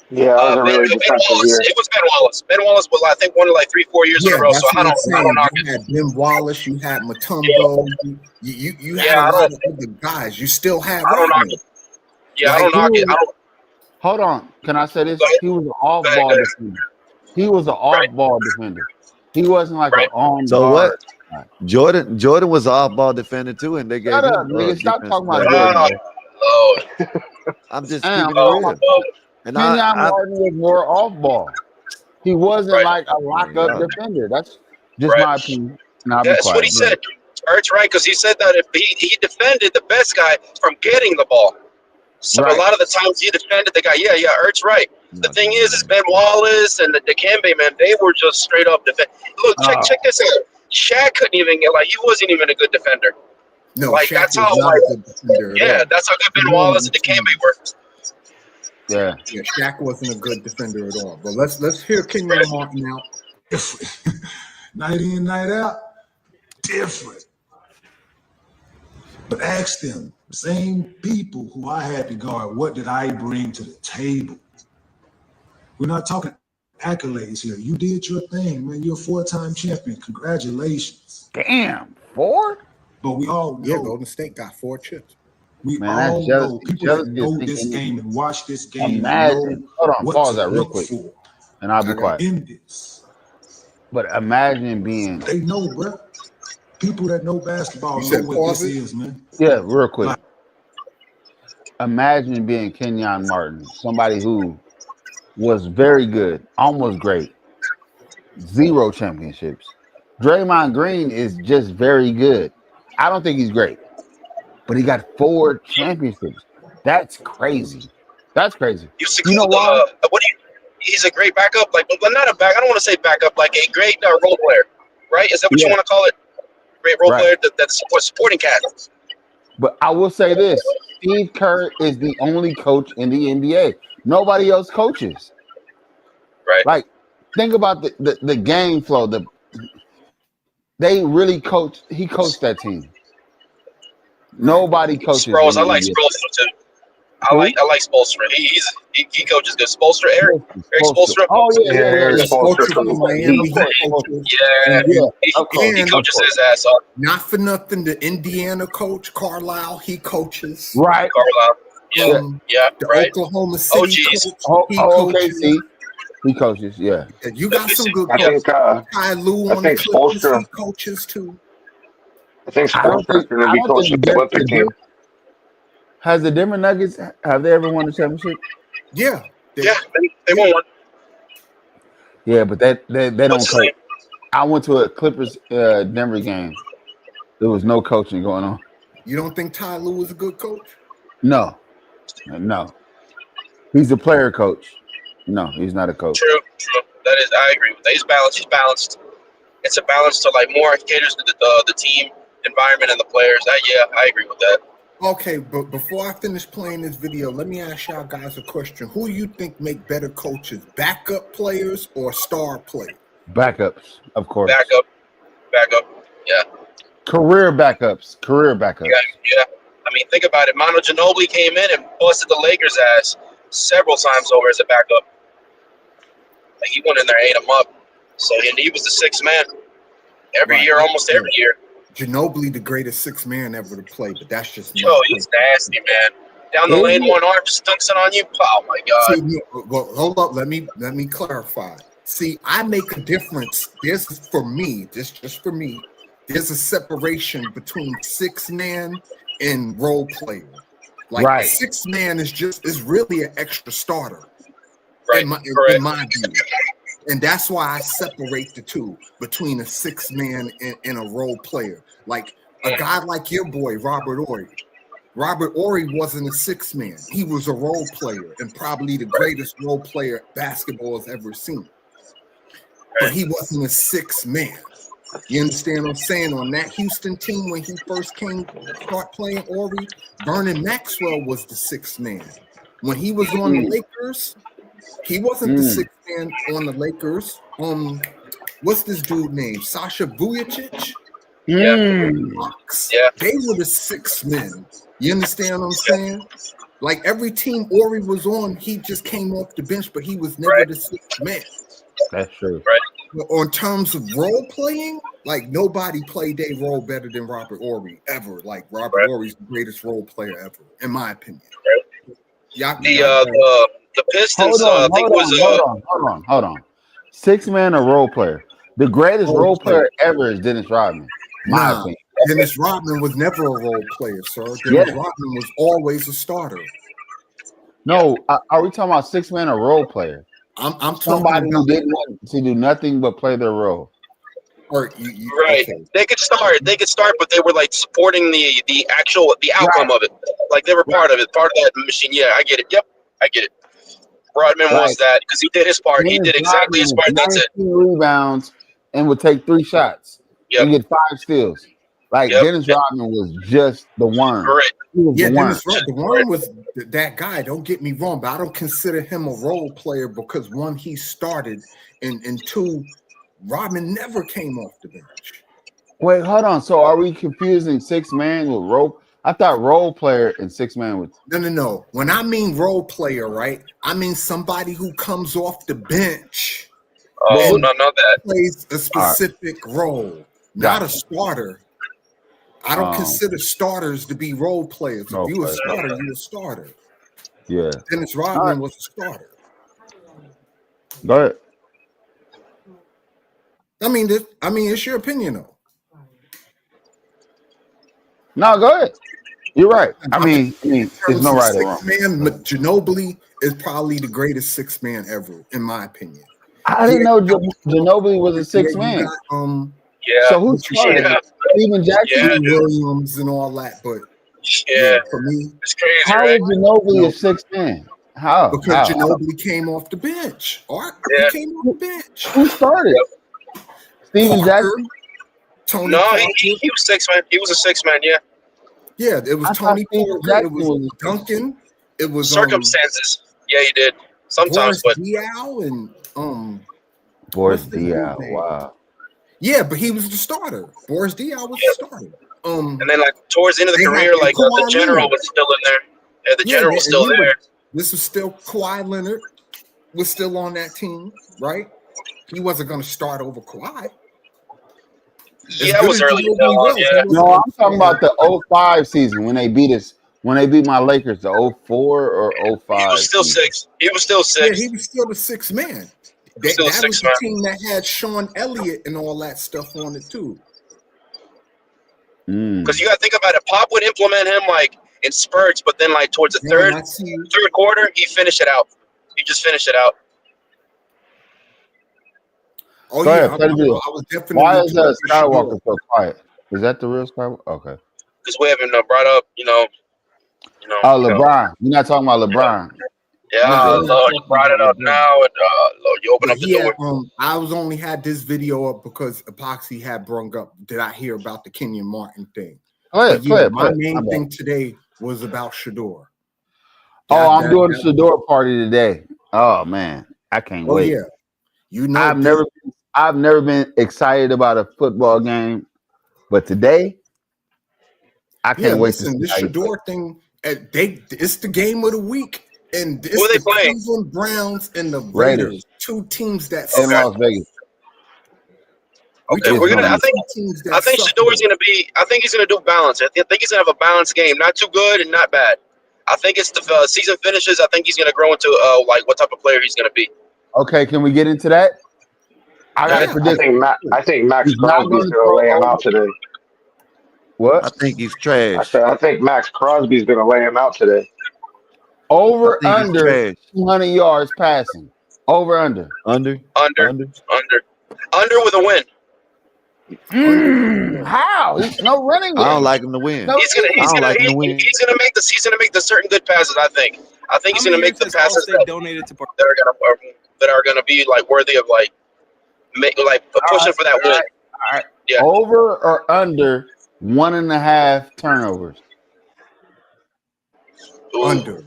Yeah, it was a really defensive year. It was Ben Wallace. Ben Wallace was, I think, won it like 3-4 years in a row. So I don't knock it. You had Ben Wallace. You had Mutombo. You had a lot of other guys. You still have. I don't knock it. Yeah, I don't knock it. Hold on. Can I say this? He was an off-ball defender. He was an off-ball defender. He wasn't like an on. So what? Jordan was an off-ball defender too, and they gave Shut up, nigga. Stop talking about Jordan. I'm just keeping it real. And Kenyon Martin was more off-ball. He wasn't Right. like a lockup Yeah. defender. That's just Right. my opinion. And I'll be That's what quiet. he said. Ertz, right? Because he said that if he defended the best guy from getting the ball. So a Right. lot of the times he defended the guy. Yeah, Ertz, right. The thing is Ben Wallace and the Dikembe, man, they were just straight up defend. Look, check this out. Shaq couldn't even get he wasn't even a good defender. No, Like Shaq that's was how not a good defender at all. that's how good Ben Come on, Wallace and Dikembe were. Yeah. Yeah, Shaq wasn't a good defender at all. But let's hear Kenyon Martin out. Different. Night in, night out, different. But ask them, same people who I had to guard, what did I bring to the table? We're not talking accolades here. You did your thing, man. You're a 4-time champion. Congratulations. Damn, 4? But we all Yeah, know, Golden State got 4 chips. we Man, that's all jealous. know, people Jealous that is know this thinking game and watch this game imagine. know Hold on, what pause to that real look quick, for and I'll be I got quiet. in this. But imagine being They know, bro. People that know basketball You know said what pause this it? is, man. real quick. Imagine being Kenyon Martin, somebody who was very good, almost great, 0 championships. Draymond Green is just very good. I don't think he's great, but he got 4 championships. That's crazy. That's crazy. You know why? He's a great backup, like not a back. I don't want to say backup, like a great role player, right? Is that what you want to call it? Great role player that's supporting cast. But I will say this: Steve Kerr is the only coach in the NBA. Nobody else coaches. Right. Like, think about the game flow. They really coach. He coached that team. Nobody coaches. Sproles, I like Spoelstra too. I like Spoelstra. He coaches good. Spoelstra, Eric Spoelstra. Oh yeah. Eric Spoelstra from Miami. He coaches his ass off. Not for nothing, the Indiana coach, Carlisle, he coaches. Right. Carlisle. The Oklahoma City coach, he coaches. OKC. He coaches, yeah. You got some good I coaches. think Ty Lue on think the Clippers, Spoelstra. he coaches too. I think Spoelstra's going to be coaching the Olympic team. Has the Denver Nuggets, have they ever won a championship? Yeah. They won one. Yeah, but they don't coach. I went to a Clippers Denver game. There was no coaching going on. You don't think Ty Lue is a good coach? No. He's a player coach. No, he's not a coach. True. That is, I agree with that. He's balanced. It's a balance to more caters to the team environment and the players. I agree with that. Okay, but before I finish playing this video, let me ask y'all guys a question. Who do you think make better coaches, backup players or star players? Backups, of course. Backup. Yeah. Career backups. Yeah. I mean, think about it. Manu Ginobili came in and busted the Lakers' ass several times over as a backup. Like, he went in there and ate them up. So he was the sixth man almost every year. Ginobili, the greatest sixth man ever to play, but that's just he's nasty, man. Down the lane, one arm just dunks it on you. Oh my God! See, well, hold up. Let me clarify. See, I make a difference. This is for me. Just for me. There's a separation between sixth man and role player. Like sixth man is really an extra starter. In my view. And that's why I separate the two between a sixth man and a role player. Like a guy like your boy, Robert Horry. Robert Horry wasn't a sixth man. He was a role player and probably the greatest role player basketball has ever seen. But he wasn't a sixth man. You understand what I'm saying? On that Houston team, when he first start playing Horry, Vernon Maxwell was the sixth man. When he was on the Lakers, he wasn't the sixth man on the Lakers. What's this dude name? Sasha Vujacic? Yeah. They were the sixth men. You understand what I'm saying? Like every team Horry was on, he just came off the bench, but he was never the sixth man. That's true. Right. On terms of role playing, like nobody played their role better than Robert Horry ever. Like Robert Horry's the greatest role player ever, in my opinion. The Pistons. Hold on. Six man or role player. The greatest role player ever is Dennis Rodman. My opinion. Dennis Rodman was never a role player, sir. Dennis Rodman was always a starter. No, are we talking about six man or role player? I'm talking Somebody who about didn't want to do nothing but play their role. or Right. okay. They could start, but they were like supporting the outcome Right. of it. Like they were part of it, part of that machine. Yeah, I get it. Yep, I get it. Rodman was Like that because he did his part. He Dennis did exactly Rodman his was part. That's it. 19 rebounds and would take 3 shots Yep. and get 5 steals. Like Yep. Dennis Rodman was just the worm. Correct. He was Yeah, the worm. Dennis Rodman. The one was that guy. Don't get me wrong, but I don't consider him a role player because one, he started, and two, Rodman never came off the bench. Wait, hold on. So are we confusing 6-man with role? I thought role player and 6-man with. No. When I mean role player, right, I mean somebody who comes off the bench Oh, and no, not that. plays a specific role, not Gotcha. a starter. I don't consider starters to be role players. If you a starter, you're a starter. Yeah. Dennis Rodman was a starter. Go ahead. I mean, it's your opinion, though. No, go ahead. You're right. I mean, there's no right or wrong. Man, Ginobili is probably the greatest 6-man ever, in my opinion. I didn't know Ginobili was a 6-man. Yeah. So who started? Yeah. Steven Jackson, Yeah, dude. Williams, and all that. But Yeah. for me, It's crazy, how right? was Ginobili a 6-man? How? Because How? Ginobili came off the bench. Art, Yeah. he came off the bench. Who started? Steven Parker, Jackson. Tony No, Parker. he was 6-man. He was a 6-man. Yeah. Yeah, it was I thought Tony Steven Parker. Jackson It was was Duncan. It was Circumstances. Yeah, he did. Sometimes, Boris but Diaw and Boris what's the dude's Diaw. name? Wow. Yeah, but he was the starter. Boris Diaw was the starter. and then like towards the end of the They had career, like the Kawhi general Leonard. was still in there. Yeah, the general was still there. This was still Kawhi Leonard was still on that team, right? He wasn't going to start over Kawhi. Yeah, it was early. Yeah. No, I'm talking about the 05 season when they beat us. When they beat my Lakers, the 04 or 05. He was still season. 6. He was still 6. Yeah, he was still the 6th man. Still That six was the man. team that had Sean Elliott and all that stuff on it too. Because you got to think about it. Pop would implement him like in spurts, but then like towards the Man, third quarter, he finished it out. He just finished it out. Oh Go yeah, ahead, play the video. I was definitely. Why is talking Skywalker Shador. so quiet? Is that the real Skywalker? Okay. Because we haven't brought up, Oh, LeBron. You're not talking about LeBron. Yeah, Lord, you brought it up now, and Lord, you open up the door. I was only had this video up because Epoxy had brung up. Did I hear about the Kenyon Martin thing? My main thing today was about Sheduer. I'm doing the Sheduer party today. Oh man, I can't wait. Yeah, I've never been excited about a football game, but today I can't wait. Listen, this Sheduer thing, it's the game of the week. And it's who are they the playing? Cleveland Browns and the Raiders, 2 teams that in Las Vegas. Okay, we're gonna. I think Sheduer's gonna be. I think he's gonna do balance. I think he's gonna have a balanced game, not too good and not bad. I think it's the season finishes. I think he's gonna grow into like what type of player he's gonna be. Okay, can we get into that? I got to predict. I think Max Crosby's gonna lay him out today. What? I think he's trash. I think Max Crosby's gonna lay him out today. Over under 200 yards passing. Over under. Under with a win. How? No running. I don't like him to win. No, He's gonna make the certain good passes. I think he's gonna make the passes that are gonna be like worthy of like pushing for that win. All right. Yeah. Over or under 1.5 turnovers. Under.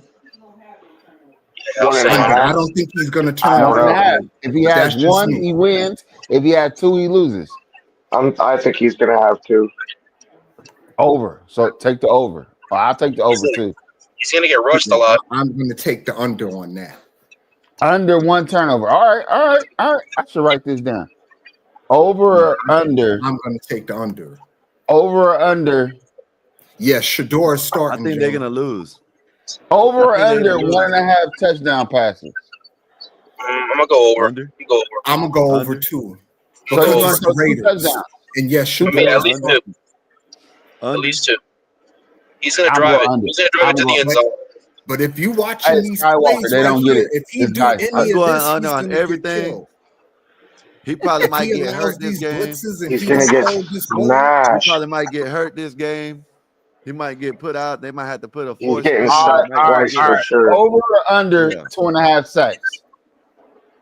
Yeah, I don't think he's going to turn around. If he has 1, he wins. If he has 2, he loses. I think he's going to have 2. Over. So take the over. I'll take the over too. He's going to get rushed a lot. I'm going to take the under on that. Under 1 turnover. All right. I should write this down. Over or under? I'm going to take the under. Over or under? Yes, Sheduer is starting. I think they're going to lose. Over or under 1.5 touchdown passes? I'm gonna go over. I'm gonna go over 2 So because it's the Raiders. And yes, Sheduer at least 2. At least 2. He's gonna drive it. He's gonna drive it to the end zone. But if you Hey, watching these Skywalker, plays they right don't get here, it. if he This do guy's any I'm of going this, he's on gonna get everything. killed. He probably If might he get allows hurt this these game. blitzes and He's he gonna don't get hold this ball, He smashed. probably might get hurt this game. He might get put out. They might have to put a He's force getting feed all on right, him. sacked Might all get right, twice all injured. for right. sure. Over or under Yeah. 2.5 sacks.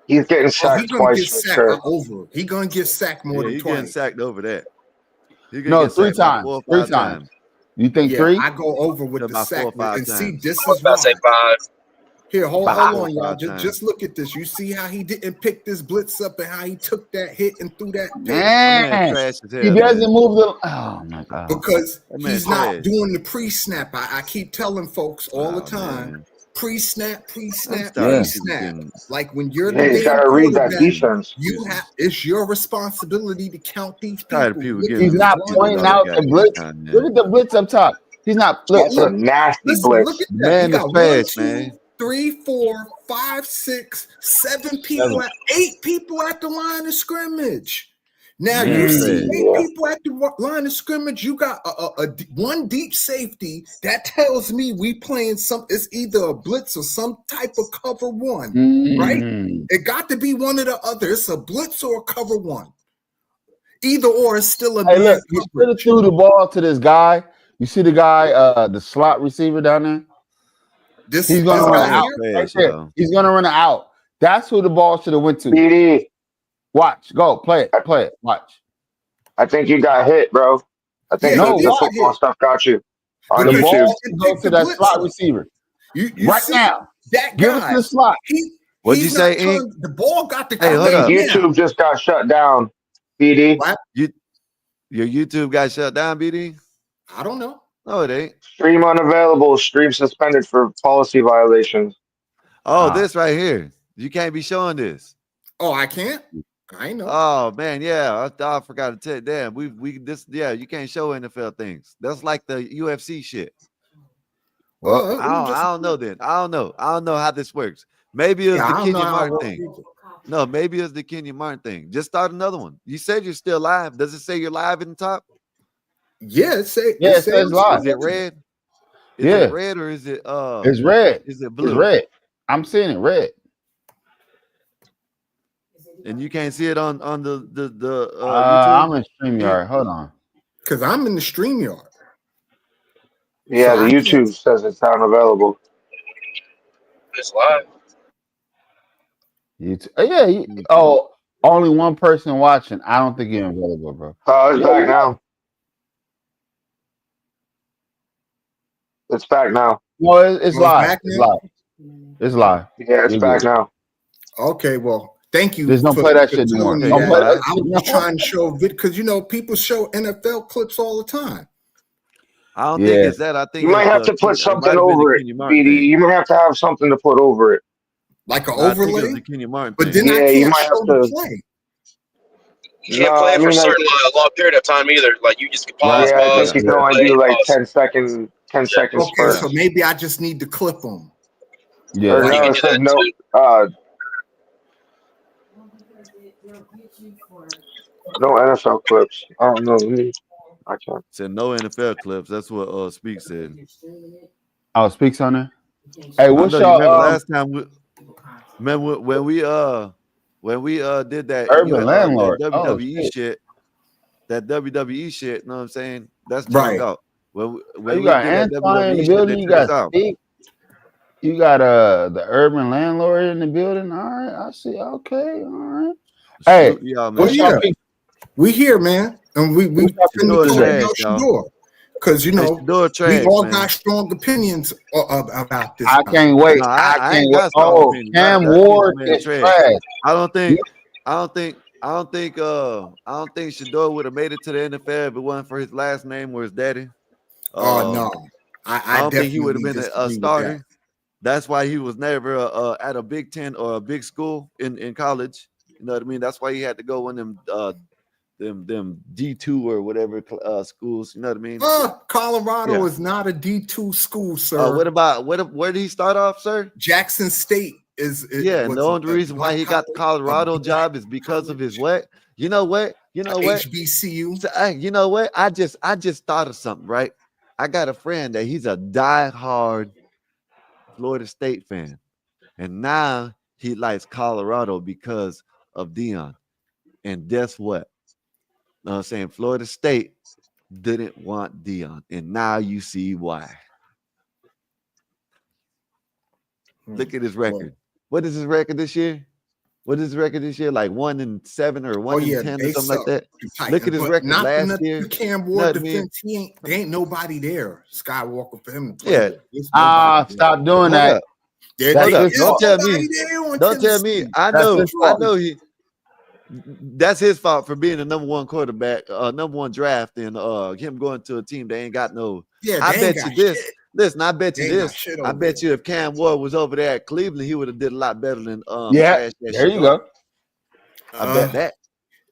He's getting oh, he sacked gonna twice get for sacked sure. over. He gonna get sacked more Yeah, than he getting twice. sacked over that. He gonna No, get 3 sacked about 4 times. or 3 5 times. times. You think Yeah, 3? I go over with the About 4 or sack. 5 And see, times. this I was is about to say why. 5. Here, hold About 4 or on, y'all. 5 times. Just look at this. You see how he didn't pick this blitz up and how he took that hit and threw that pick? That man Man, trash as he hell, doesn't man. move the. Oh my god. Because That man he's not trash. doing the pre-snap. I keep telling folks all the Oh time, man, pre-snap, I'm pre-snap, tired Yeah. of people pre-snap. getting. Like when you're the Yeah, he's damn gotta read that quarterback, defense. you have it's your responsibility to count these Tired of people. people Look at getting He's this not run ridiculous pointing all the out the goddamn blitz. time, Look man. at the blitz up top. He's not. Look, That's a look. nasty Listen, look blitz. at The that. He man is got 1, trash, 2, man. 3, 4, 5, 6, 7 people 7. at 8 people at the line of scrimmage. Now Man you is see trash. 8 Yeah. people at the line of scrimmage. You got one deep safety. That tells me we playing some. It's either a blitz or some type of cover one, right? Mm. It got to be one or the other. It's a blitz or a cover one. Either or is still a Hey, man look. He should have coverage. threw the ball to this guy. You see the guy, the slot receiver down there. This He's gonna this Oh, run guy man, out here. right trash, there. y'all. He's gonna run out. That's who the ball should have went to. BD, Watch. Go. Play it. Play it. Watch. I think you got hit, bro. I Yeah, think he No. did the get Watch. football hit stuff got you on The because he YouTube. ball didn't should go pick to the that blitz slot up. receiver You right see now. that Give it guy? to the slot. What'd you He's say, not Ink? turned. The ball got to Hey, come hold in Hey, up. now. YouTube just got shut down. BD, What? You your YouTube got shut down, BD? I don't know. No, it ain't. stream unavailable. Stream suspended for policy violations. Oh, Ah. this right here. You can't be showing this. Oh, I can't. I know. Oh man, yeah. I forgot to tell you. Damn, we this yeah. You can't show NFL things. That's like the UFC shit. Well, Well, I don't know then. I don't know. I don't know how this works. Maybe it's yeah, the I don't know Kenyon how it Martin works thing. either. No, maybe it's the Kenyon Martin thing. Just start another one. You said you're still live. Does it say you're live in the top? Yeah, yeah, it says live. Is it red? Is Yeah. it red or is it It's red. is it It's blue? red. I'm seeing it red. And you can't see it on the I'm YouTube? in StreamYard. Hold on. because I'm in the StreamYard. Yeah, So the I can't. YouTube says it's unavailable. It's live. YouTube. Oh, only one person watching. I don't think you're available, bro. Oh, it's Yeah, back you now. It's back now. No, it's Oh, live. back It's now? live. It's live. Yeah, it's You're back good. now. Okay, well, thank you Just don't for play that shit no more. telling me Okay, Don't you play that. that live. I shit was no more. trying to show because people show NFL clips all the time. I don't think Yeah. it's that. I think You might it's have to put it something might have been the over it, Kenyon Martin BD. thing. You might have to have something to put over it. Like an No, I think it was overlay, the Kenyon Martin but thing. then I Yeah, you can't might show have the to. play. You can't No, play I it for a mean, certain long period of time either. Like you just pause, yeah, I pause, think you Yeah. can only play, do like pause. 10 Yeah. second Okay, Yeah. so spurts. maybe I just need to clip them. Yeah. Or You no, can it do says that no. too. No NFL clips. I don't know. I can't. Said no NFL clips. That's what Speak said. Oh, speaks on there. Hey, I what's know you remember y'all last time remember when we did that urban that landlord? Oh WWE shit. shit. That WWE shit, you know what I'm saying? That's chalked Right. out. Oh, When you we got did that Antoine in the WWE shit, building. they You took us got out. Speak. You got the urban landlord in the building. All right, I see. Okay, all right. Hey, Salute to y'all, Oh what's man. y'all yeah, pick? we here, man, and we What's y'all pick finna Shedeur for talk today? trash, about y'all. Shedeur because Hey, Shedeur we trash, all man. got strong opinions about this I guy. can't wait. No, I I can't ain't wait. got strong Oh, opinions. Cam That nigga Ward man is trash. trash. I don't think Shedeur would have made it to the NFL if it wasn't for his last name or his daddy. Oh no, I I don't think he would have definitely been a disagree with that. starter. That's why he was never at a Big Ten or a big school in college. You know what I mean? That's why he had to go in them D2 or whatever schools. You know what I mean? Colorado Yeah. is not a D2 school, sir. Where did he start off, sir? Jackson State is Yeah, and the only reason why he got the Colorado black job is because of his what? You know what? HBCU. So, you know what? I just thought of something, right? I got a friend that he's a diehard Florida State fan. And now he likes Colorado because of Deion. And guess what? Know what I'm saying? Florida State didn't want Deion. And now you see why. Look at his record. What is his record this year? What is his record this year? Like 1-7 or 1-10 or something like that. Look at his record not last year. Cam Ward defense. There ain't nobody there. Skywalker for him to play. Yeah. Stop doing that. Hold up. Don't tell me. Don't tell me. I know he. That's his fault for being the number one quarterback, number one draft, and him going to a team that ain't got no. Yeah, I bet you this. Shit. Listen, I bet you this. I bet you if Cam Ward was over there at Cleveland, he would have did a lot better than there you go. I bet that.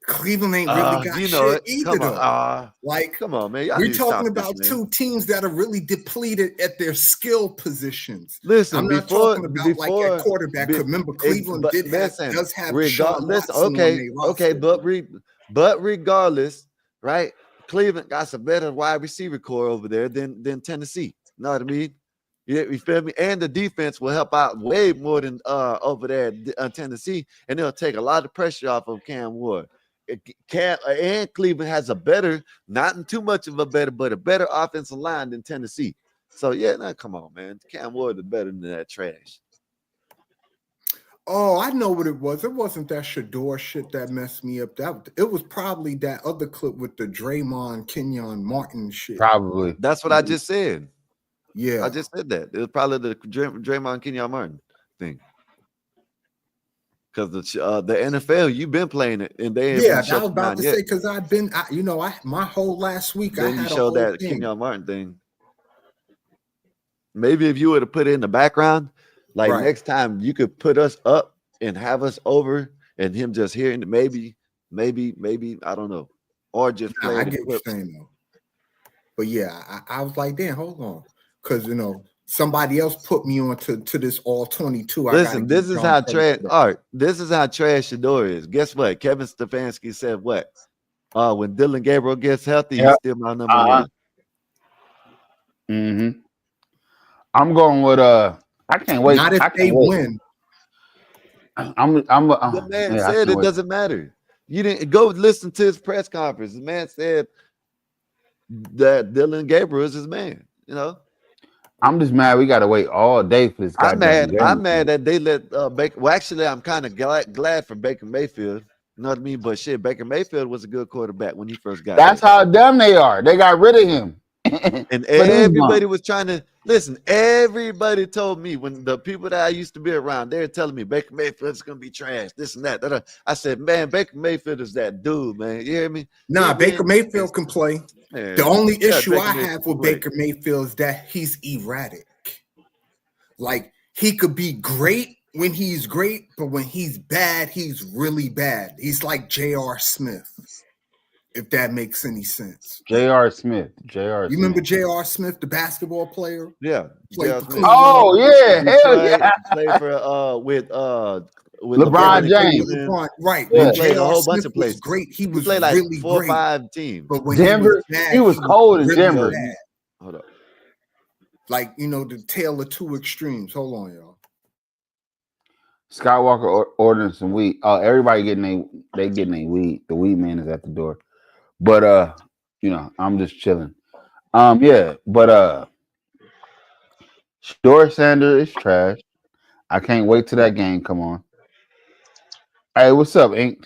Cleveland ain't really got shit either. Come on, man. We're talking about two teams that are really depleted at their skill positions. Listen, I'm not talking about like at quarterback. Remember, Cleveland does have but regardless, right? Cleveland got some better wide receiver core over there than Tennessee. You know what I mean? You feel me? And the defense will help out way more than over there at Tennessee, and it'll take a lot of pressure off of Cam Ward. And Cleveland has a better, not too much of a better, but a better offensive line than Tennessee. So come on, man. Cam Ward is better than that trash. Oh, I know what it was. It wasn't that Sheduer shit that messed me up. It was probably that other clip with the Draymond, Kenyon Martin shit. Probably. That's what I just said. Yeah, I just said that. It was probably the Draymond, Kenyon Martin thing. Because the NFL, you've been playing it, and they ain't I was about to say because I've been, my whole last week then I had you showed that Kenyon Martin thing. Maybe if you would have put it in the background, like next time you could put us up and have us over, and him just hearing maybe I don't know, or just play. I get what you're saying though, but I was like, damn, hold on, because somebody else put me on to this all 22. Listen, this is how trash. All right, this is how trash Sheduer is. Guess what? Kevin Stefanski said what? When Dylan Gabriel gets healthy, he's still my number one. Mm-hmm. I'm going with I can't wait. Not if they win. The man said it doesn't matter. You didn't go listen to his press conference. The man said that Dylan Gabriel is his man. I'm just mad we gotta wait all day for this guy. I'm mad that they let Baker. Well, actually, I'm kind of glad for Baker Mayfield. You know what I mean? But shit, Baker Mayfield was a good quarterback when he first got. That's how dumb they are. They got rid of him. And everybody was trying to listen. Everybody told me when the people that I used to be around, they were telling me Baker Mayfield's gonna be trash, this and that. I said, man, Baker Mayfield is that dude, man. You hear me? Nah, Baker Mayfield can play. Man, the only issue I have with Baker Mayfield is that he's erratic. Like he could be great when he's great, but when he's bad, he's really bad. He's like J.R. Smith. If that makes any sense. J.R. Smith. You remember J.R. Smith, the basketball player? Yeah. Oh, yeah. Hell yeah. Played for with LeBron James. Right. Yeah. He played a whole bunch of places. Great. He was played like really 4 or great. 5 teams. But when Denver, he was cold in Denver. Hold up. Like, the tale of two extremes. Hold on, y'all. Skywalker ordering some weed. Oh, everybody getting their weed. The weed man is at the door. But I'm just chilling. Sheduer Sanders is trash. I can't wait till that game come on. Hey, what's up, Ink?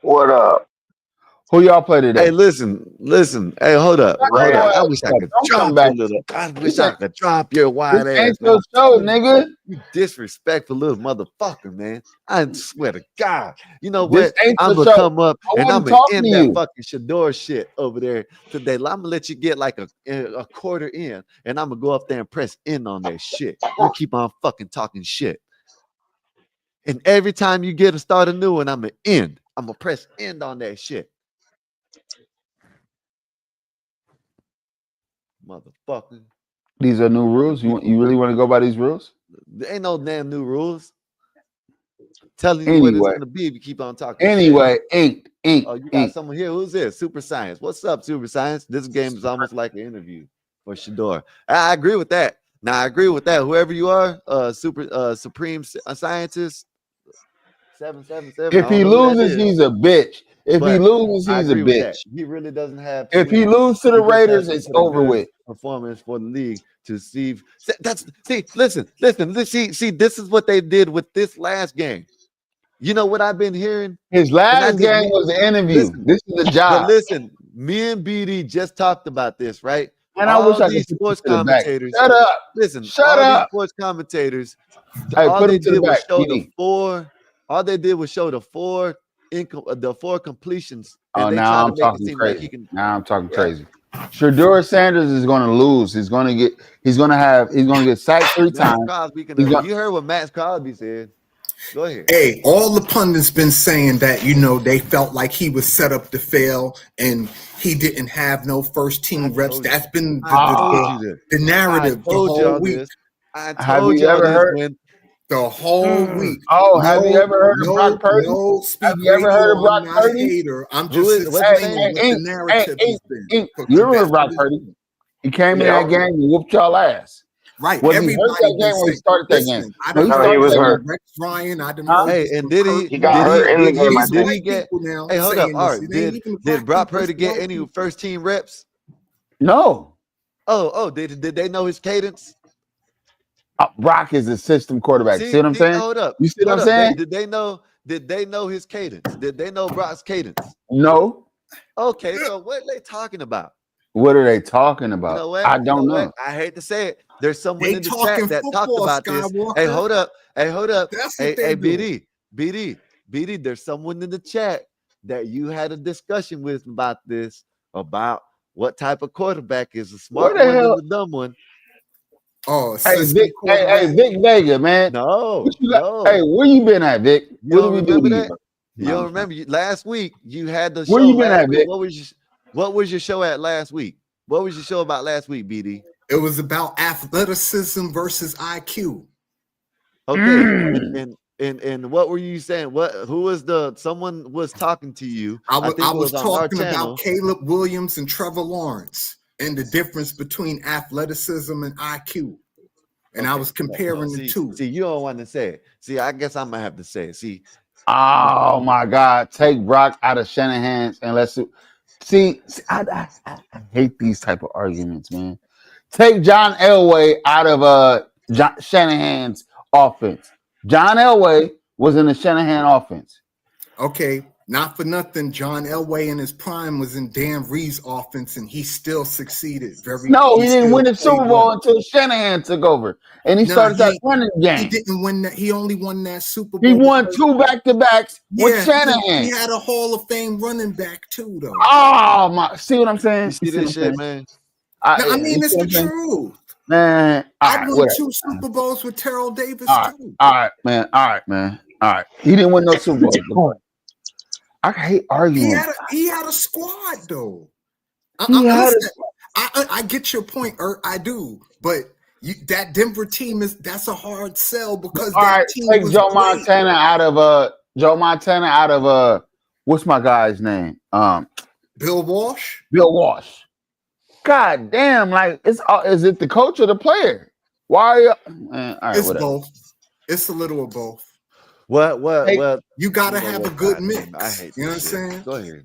What up? Who y'all play today? Hey, listen. Hey, hold up. I wish I could drop a little. I wish I could drop your wide ass. Ain't your show, nigga. You disrespectful little motherfucker, man. I swear to God. You know what? I'm gonna come up and I'm gonna end that fucking Sheduer shit over there today. I'm gonna let you get like a quarter in, and I'm gonna go up there and press in on that shit. You keep on fucking talking shit. And every time you get to start a new one, I'm gonna end. I'm gonna press end on that shit. Motherfucker. These are new rules. You really want to go by these rules? There ain't no damn new rules. Telling you what it's gonna be if you keep on talking. Anyway, Ink. Oh, you got someone here. Who's this? Super Science. What's up, Super Science? This game is almost like an interview for Sheduer. I agree with that. Now I agree with that. Whoever you are, supreme scientist, 777. If I don't he know who that loses, is, he's a bitch. If he but loses, I he's a agree with bitch. that. He really doesn't have to If he win. loses to the He just has Raiders, to it's put a over good with. performance for the league to see. Listen. See, this is what they did with this last game. You know what I've been hearing? His And I last just game was an interview. listen, This is the but job. listen, me and BD just talked about this, right? And I wish All I could these put him sports to the back. commentators, Shut up. listen, Shut all these up. sports commentators, Hey, all put they him to the did was back. show BD. the four completions, Oh, and they now try to I'm make it talking seem like crazy. he can. Now I'm talking Yeah, crazy. Sheduer Sanders is going to lose. He's going to get sacked 3 Max times. Crosby He's going, you heard what Max Crosby said. Go ahead. Hey, all the pundits been saying that, they felt like he was set up to fail and he didn't have no first team reps. That's been I told you this. the narrative the Told whole y'all week. this. I have told you y'all ever this heard? when The whole week. Oh, have you ever heard of Brock Purdy? No, Have speak you ever heard of radio. I'm Brock not a Purdy? hater. I'm Who just is what's his explaining name? what the narrative has been. You remember That's Brock what it's Purdy? been. He came in Yeah. that game and whooped y'all ass. Right. Was he hurt Everybody that been game or he saying, started that game? listen, I No, done he No, he started heard was that game. hurt. Rex Ryan. I done Huh? heard Hey, this and from did Kurt he He got did Warner. hurt he in the did game, he I These did think. he white get people now hey hold up. saying All this. right. It ain't even the Did black Brock people. It's Purdy the get white any people. first team reps? No. Did they know his cadence? Brock is a system quarterback. See what I'm saying? Hold up. You see what I'm Hold up. saying? Did they know his cadence? Did they know Brock's cadence? No. Okay, so what are they talking about? What are they talking You about? know what? I don't know. I hate to say it. There's someone They in the talking chat that talked football, about this. Hey, Skywalker. hold up. That's what Hey, they're doing. BD, there's someone in the chat that you had a discussion with about this, about what type of quarterback is the smart Where the one hell? and the dumb one. Oh, Hey, system Vic, quarterback. Vic Vega, man. No. Hey, where you been at, Vic? You What don't did we do remember to that? you? You don't remember? Last week you had the Where show. you been Last at, week. Vic? What was your show at last week? What was your show about last week, BD? It was about athleticism versus IQ. Okay, and what were you saying? Who was someone was talking to you? I think it was was on our talking channel. about Caleb Williams and Trevor Lawrence and the difference between athleticism and IQ. And I was comparing the two. See, you don't want to say it. See, I guess I'm gonna have to say it. See, oh my God, take Brock out of Shanahan's and let's see. I hate these type of arguments, man. Take John Elway out of Shanahan's offense. John Elway was in the Shanahan offense. Okay, not for nothing. John Elway in his prime was in Dan Reeves' offense, and he still succeeded. He didn't win the Super Bowl until Shanahan took over, and he started that running game. He didn't win that. He only won that Super Bowl. He won 2 back-to-backs with Shanahan. He had a Hall of Fame running back too, though. Oh my! See what I'm saying? You see this shit, man? I mean, it's the truth. Man, I won 2 Super Bowls with Terrell Davis too. All right, man. He didn't win no Super Bowl. I hate arguing. He had a squad though. I get your point, I do, but that Denver team that's a hard sell because that team take was Joe great. Montana out of what's my guy's name? Bill Walsh. Bill Walsh. God damn! Like is it the coach or the player? Why are you? Man, all right, it's whatever. both. It's a little of both. What? You gotta have a good mix. I hate you know what I'm saying? Go ahead.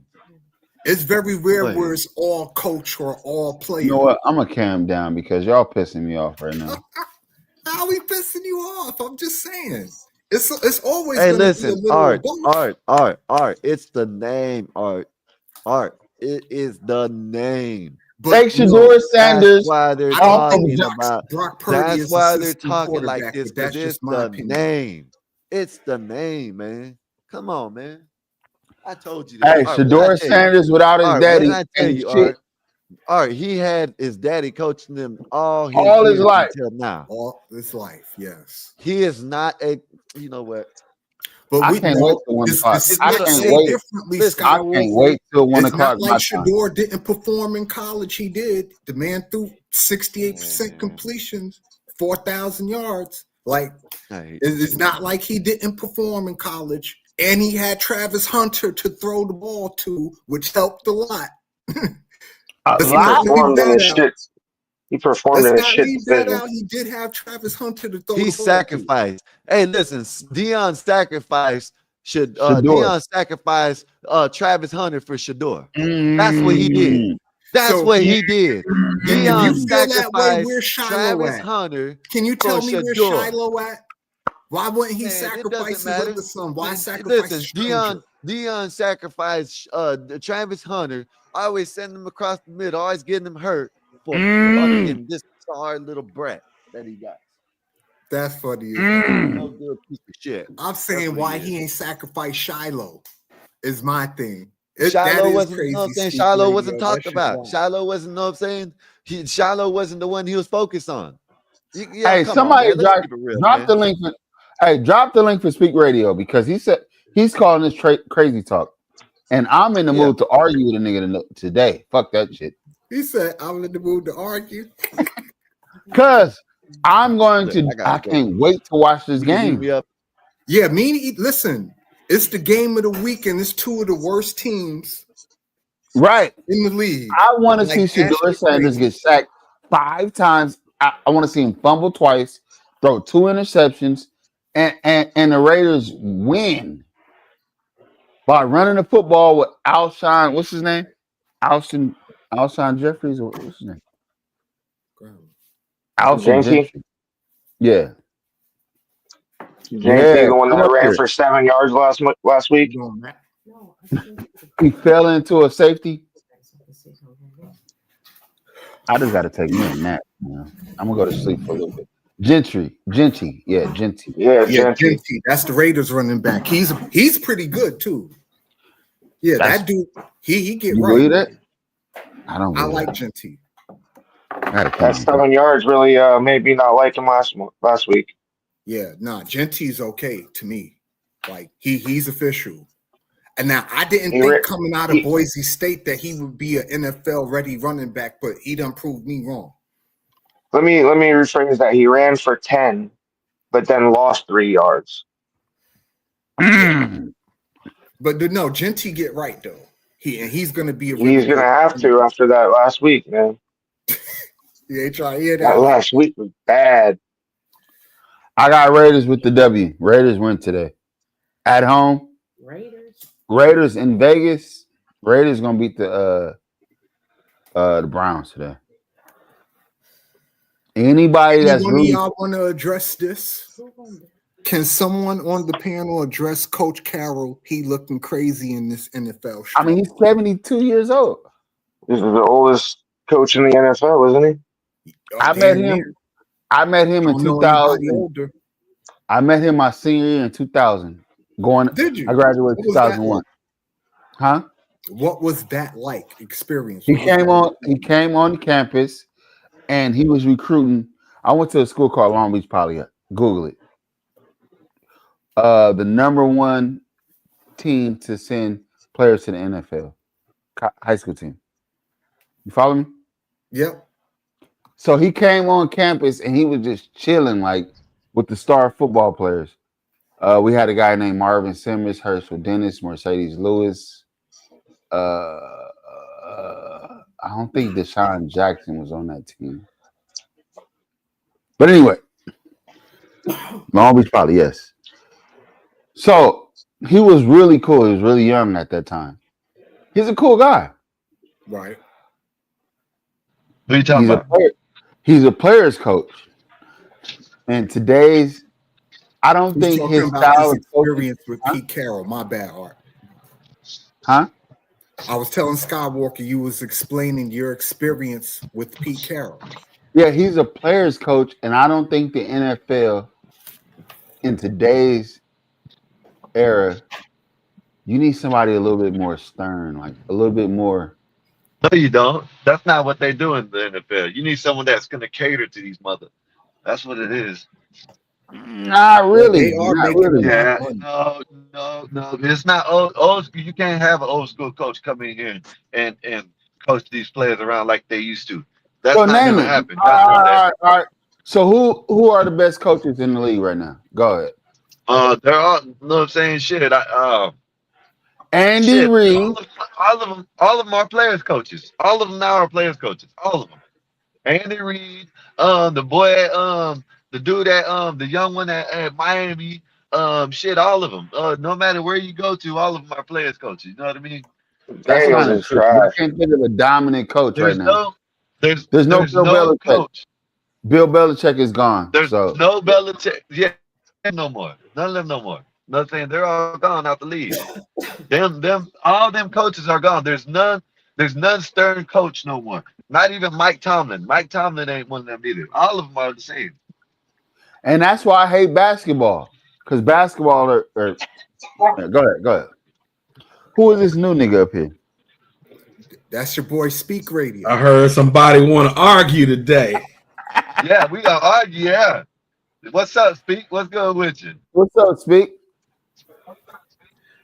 It's very rare where it's all coach or all player. You know what? I'm gonna calm down because y'all pissing me off right now. How we pissing you off? I'm just saying. It's always. Hey, gonna listen, be a little Art. It's the name, Art. It is the name. Take Sheduer Sanders. That's why they're talking about. That's why they're talking like this. Because it's the name. It's the name, man. Come on, man. I told you that. Hey, Sheduer Sanders without his daddy. I tell you, Art, he had his daddy coaching him all his life until now. All his life, yes. He is not a. You know what? But I can't wait till 1 o'clock. I can't wait till 1 o'clock. It's not like Sheduer didn't perform in college. He did. The man threw 68% completions, 4,000 yards. Like it's not like he didn't perform in college. And he had Travis Hunter to throw the ball to, which helped a lot. He performed Let's in a not shit leave that division. out. He did have Travis Hunter to throw He the ball to. sacrificed. Hey, listen, Dion sacrificed Shedeur. Dion sacrificed Travis Hunter for Shedeur. That's what he did. Mm. That's So what he did. if you Dion feel that way, sacrificed where's Shiloh Travis at? Hunter Can you for tell me where Shedeur. Shiloh at? Why wouldn't he Man, it sacrifice doesn't his matter. other son? Why Man, sacrifice a listen, stranger? Dion sacrificed Travis Hunter. Always sending him across the middle, always getting him hurt for fucking this sorry little brat that he got. That's funny. As hell. No good piece of shit. I'm saying why he ain't sacrificed Shiloh is my thing. That Shiloh is wasn't, crazy. you know what I'm saying? Speak Shiloh radio. wasn't That talked shit about. wild. Shiloh wasn't, you know what I'm saying? Shiloh wasn't the one he was focused on. Hey, Come somebody on, man. Let's keep it real, drop man. the link. Drop the link for Speak Radio because he said he's calling this crazy talk, and I'm in the mood to argue with a nigga today. Fuck that shit. He said, "I'm in the mood to argue." Cause I'm going to. I can't wait to watch this game. Yeah, listen, it's the game of the week, and it's two of the worst teams, right, in the league. I want to see Sheduer Sanders get sacked 5 times. I want to see him fumble twice, throw 2 interceptions, and the Raiders win by running the football with Alshon. What's his name? Alshon Jeffries. Or what's his name? Alshon Gentry. Yeah. Gentry, the one that ran for 7 yards last week. He fell into a safety. I just got to take me a nap. I'm gonna go to sleep for a little bit. Gentry. Yeah, Gentry. That's the Raiders running back. He's pretty good too. Yeah, that dude. He get you right. Believe that? I don't. I like Gentry. That 7 yards really made me not like him last week. Yeah, Gentry's okay to me. Like he's official. And now I didn't think coming out of Boise State that he would be an NFL ready running back, but he done proved me wrong. Let me rephrase that. He ran for 10, but then lost 3 yards. But no, Gentry get right though. He's gonna be he's gonna have to after that last week, man. Yeah, try to hear that last week was bad. I got Raiders with the W. Raiders win today. At home. Raiders in Vegas. Raiders gonna beat the Browns today. Anybody that's really y'all want to address this? Can someone on the panel address Coach Carroll? He looking crazy in this NFL show. I mean, he's 72 years old. This is the oldest coach in the NFL, isn't he? I met him in 2000. I met him my senior year in 2000. Did you? I graduated in 2001. Huh? What was that like experience? He came on campus and he was recruiting. I went to a school called Long Beach Poly. Google it. The number 1 team to send players to the NFL. High school team. You follow me? Yep. So he came on campus and he was just chilling like with the star football players. We had a guy named Marvin Simmons, Herschel Dennis, Mercedes Lewis. I don't think Deshaun Jackson was on that team. But anyway, Long Beach Poly, yes. So he was really cool. He was really young at that time. He's a cool guy. Right. Who are you talking about? He's a player's coach. And today's, I don't think his style of experience with Pete Carroll. My bad, Art. Huh? I was telling Skywalker you was explaining your experience with Pete Carroll. Yeah, he's a player's coach, and I don't think the NFL in today's era, you need somebody a little bit more stern, like a little bit more. No, you don't. That's not what they do in the NFL. You need someone that's going to cater to these mothers. That's what it is. Not really. They are Not making really. Yeah, no. It's not old. You can't have an old school coach come in here and coach these players around like they used to. That's So not name going to it. happen. All right. So who are the best coaches in the league right now? Go ahead. They're all, you know what I'm saying? Shit. Andy Reid. All of them are players coaches. All of them now are players coaches. All of them. Andy Reid, the boy, the dude the young one at Miami, shit, all of them. No matter where you go to, all of them are players coaches. You know what I mean? That's That's what Daniels kind I'm of is saying. true. I trash. can't think of a dominant coach right There's now. no, there's There's no there's Bill no Belichick. coach. Bill Belichick is gone. There's So no Belichick. Yeah, no more. None of them no more. Nothing. They're all gone out the league. All them coaches are gone. There's none. There's none stern coach no more. Not even Mike Tomlin. Mike Tomlin ain't one of them either. All of them are the same. and that's why I hate basketball. Because basketball go ahead. Who is this new nigga up here? That's your boy Speak Radio. I heard somebody want to argue today. Yeah, we gonna argue. Yeah. What's up, Speak? What's good with you? What's up, Speak?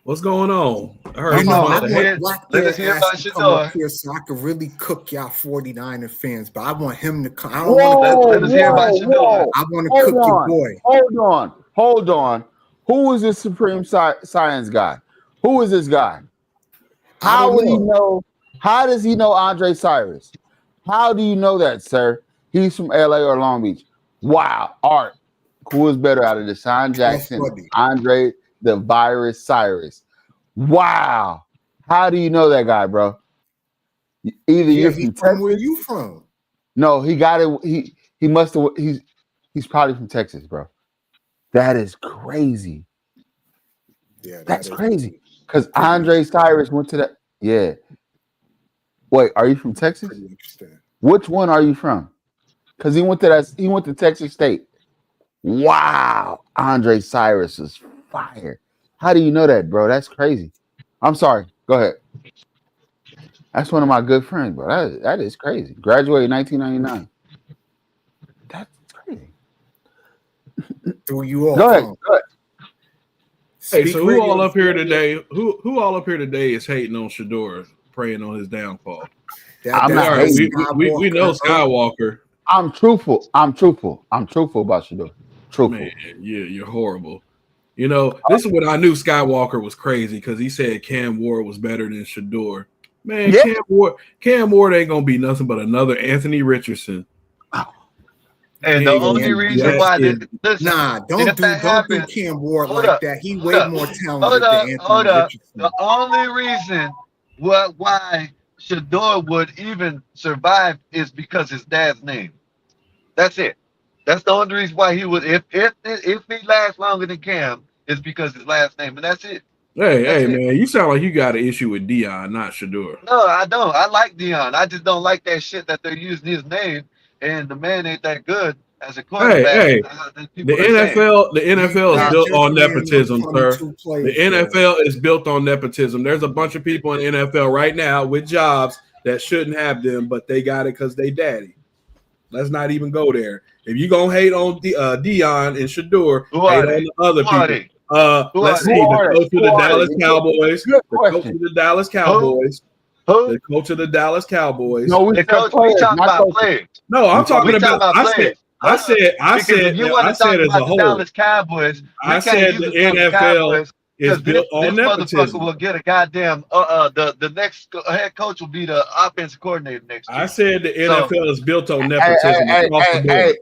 What's going on? I heard You Come you know, on, I want let us to. hear. want Black Let Bear us hear Ass about to your come up door. here so I could really cook y'all 49er fans, but I want him to come. I don't Whoa, want to Let us hear about your door. I want to Hold cook your on. boy. Hold on. Who is this Supreme Science guy? Who is this guy? I How don't would he know. know? How does he know Andre Cyrus? How do you know that, sir? He's from LA or Long Beach. Wow. Art. Who is better out of Deshaun That's Jackson, funny. Andre the Virus Cyrus? Wow. How do you know that guy, bro? Either Yeah, you're he's from from where Texas. you from. No, he got it. He must have. He's probably from Texas, bro. That is crazy. Yeah, That's that is crazy. Because pretty Andre interesting. Cyrus went to that. Yeah. Wait, are you from Texas? Pretty interesting. Which one are you from? Because he went to that. He went to Texas State. Wow, Andre Cyrus is fire. How do you know that, bro? That's crazy. I'm sorry. Go ahead. That's one of my good friends, bro. That is crazy. Graduated 1999. That's crazy. Threw you off, Go ahead. huh? Go ahead. Hey, Speak so who all Radio. up here today? Who all up here today is hating on Sheduer, praying on his downfall? I'm We not are. hating. We know Skywalker. I'm truthful. I'm truthful about Sheduer. Truthful. Man, you're horrible. You know, this is when I knew Skywalker was crazy because he said Cam Ward was better than Sheduer. Man, Yeah. Cam Ward ain't gonna be nothing but another Anthony Richardson. And He the ain't gonna only do reason jack why shit. listen, Nah, if that don't do happens, Cam Ward hold like up, that. He hold way up, more hold talented up, than hold Anthony up. Richardson. The only reason why Shador would even survive is because his dad's name. That's it. That's the only reason why he would. If he lasts longer than Cam, is because his last name, and that's it. That's Hey, it. man, you sound like you got an issue with Dion, not Sheduer. No, I don't. I like Dion. I just don't like that shit that they're using his name, and the man ain't that good as a quarterback. Hey, That the people are saying. NFL is Y'all built just on ran them nepotism, sir. 22 The plays for us. NFL is built on nepotism. There's a bunch of people in the NFL right now with jobs that shouldn't have them, but they got it because they daddy. Let's not even go there. If you gonna hate on Dion and Sheduer, Who hate are on they? the other Who are people. they? Who Let's are see. they? The coach of Who the are Dallas they? Cowboys. Good The coach question. of the Dallas Cowboys. Who? The coach of the Dallas Cowboys. No, we The said coach? We players, talking not about coaches. players. No, I'm We talking We talking talking about. about players. Hold up. Because if you want I to talk said as about a the whole. Dallas Cowboys, we I can't said use the the Dallas NFL Cowboys is because this built on motherfucker nepotism. will get a goddamn the next head coach will be the offensive coordinator next I year. said the So NFL is built on Hey, nepotism across the board.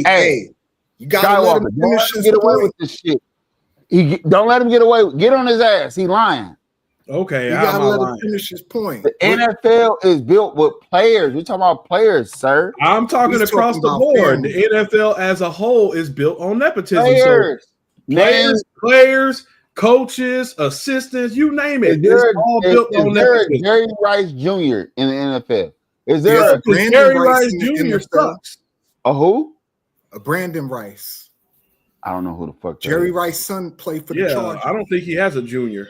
Hey, you gotta let him Skywalker, don't let finish him his get away point. with this shit. Don't let him get away. Get on his ass. He lying. Okay, You how am gotta I let him lying? finish his point. The NFL is built with players. We're talking about players, sir. I'm talking He's across talking the about board. family. The NFL as a whole is built on nepotism. Players. So Name. players, coaches, assistants, you name Is it. It's there all is, built is on there a nepotism. Jerry Rice Jr. in the NFL? Is there There's No, a a because Brandon Jerry Rice Rice in Jr. the NFL. sucks. who? A Brandon Rice. I don't know who the fuck that Jerry is. Rice's son played for the Yeah, Chargers. I don't think he has a junior.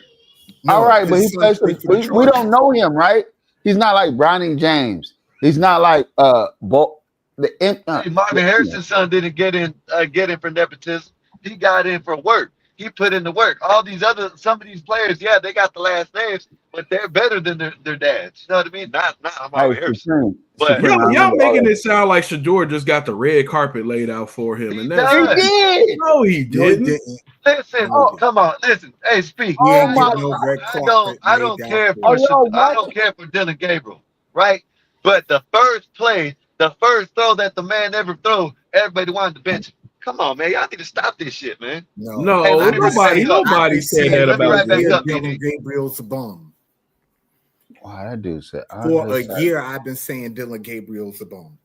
All No, right, but he his son plays for. played for the We Chargers. don't know him, right? He's not like Browning James. He's not like hey, Marvin Harrison's son didn't get in for nepotism. He got in for work. He put in the work. Some of these players, yeah, they got the last names, but they're better than their dads. You know what I mean? Not Hey, Marvin Harrison. Supreme. But Supreme. I Y'all remember all making that. it sound like Sheduer just got the red carpet laid out for him, he and that's He does. did. no, he No, he didn't. didn't. Listen, No, he didn't. come on, listen. Hey, speak. He Oh ain't my get I no don't, red I don't, carpet I laid don't out care for for Oh, him. yo, I what? don't care for Dylan Gabriel, right? But the first play The first throw that the man ever threw, everybody wanted to bench him. Come on, man. Y'all need to stop this shit, man. No, Hey, No, let me I've been right back saying, up. I've nobody been said saying that Let me for a about right back year up, Dylan. Dylan DD. Gabriel's a bum. Wow, that dude said, I For a just said, year, I've been saying Dylan Gabriel's a bum.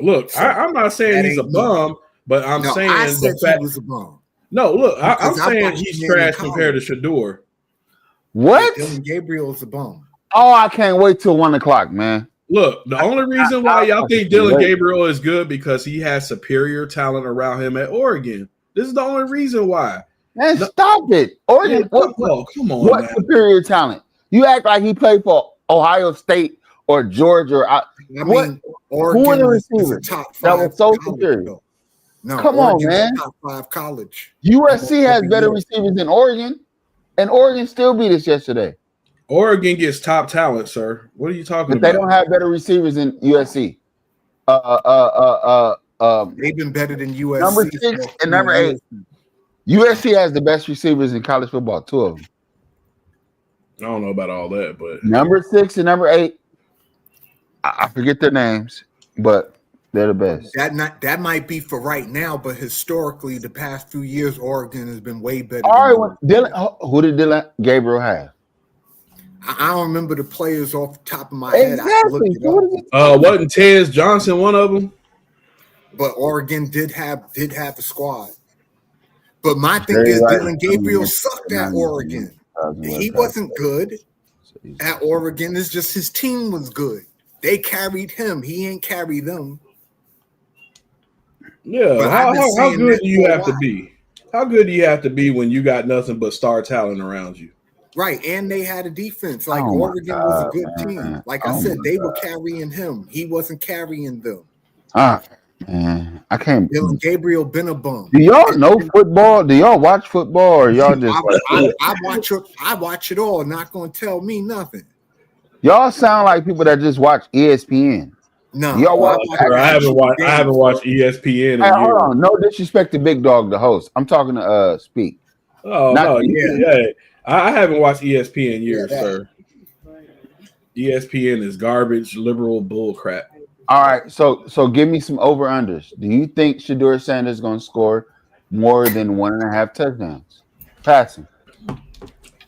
Look, So I'm not saying that he's a ain't new. bum, but I'm No, I saying said the he fact. was a bum No, look, I'm because I saying watched he's the man in trash compared to college. Sheduer. Yeah, what? Dylan Gabriel's a bum. Oh, I can't wait till 1 o'clock, man. Look, the only reason why I y'all think fucking Dylan wait. Gabriel is good because he has superior talent around him at Oregon. This is the only reason why. Man, No, stop it. Oregon, come on, what man. superior talent? You act like he played for Ohio State or Georgia. Or I what? mean, Who are Oregon the is a receivers top that 5 was so college, superior? though. No, Come on, Oregon's man. a top 5 college almost USC has every better year. receivers than Oregon, and Oregon still beat us yesterday. Oregon gets top talent, sir. What are you talking But they about? don't have better receivers than USC. They've been better than Number USC 6 for a and few number 8. years. USC has the best receivers in college football, 2 of them. I don't know about all that, but Number 6 and number 8, I forget their names, but they're the best. That might be for right now, but historically, the past few years, Oregon has been way better. All right, who did Dylan Gabriel have? I don't remember the players off the top of my head. I can look Exactly. it So what up. is it? wasn't Tez Johnson one of them? But Oregon did have a squad. But my thing Jerry is, Rice, Dylan Gabriel sucked at Oregon. He wasn't good at Oregon. It's just his team was good. They carried him. He ain't carry them. Yeah. But How I've been saying good that do you for a have to while. be? How good do you have to be when you got nothing but star talent around you? Right, and they had a defense. Like Oh my Oregon was a God, good man. team. Like I Oh said, my they were carrying him. He wasn't carrying them. Man, I can't. Dylan Gabriel been a bum. Do y'all know football? Do y'all watch football, or y'all just like I watch it all. Not gonna tell me nothing. y'all sound like people that just watch ESPN? No, Y'all watch Sir, I haven't watched. I games. haven't watched ESPN Hey, in hold years. on. No disrespect to Big Dog, the host. I'm talking to Speak. Oh Not no, yeah. I haven't watched ESPN in years, Yeah, sir. ESPN is garbage, liberal bull crap. All right, so give me some over unders. Do you think Sheduer Sanders is going to score more than 1.5 touchdowns passing?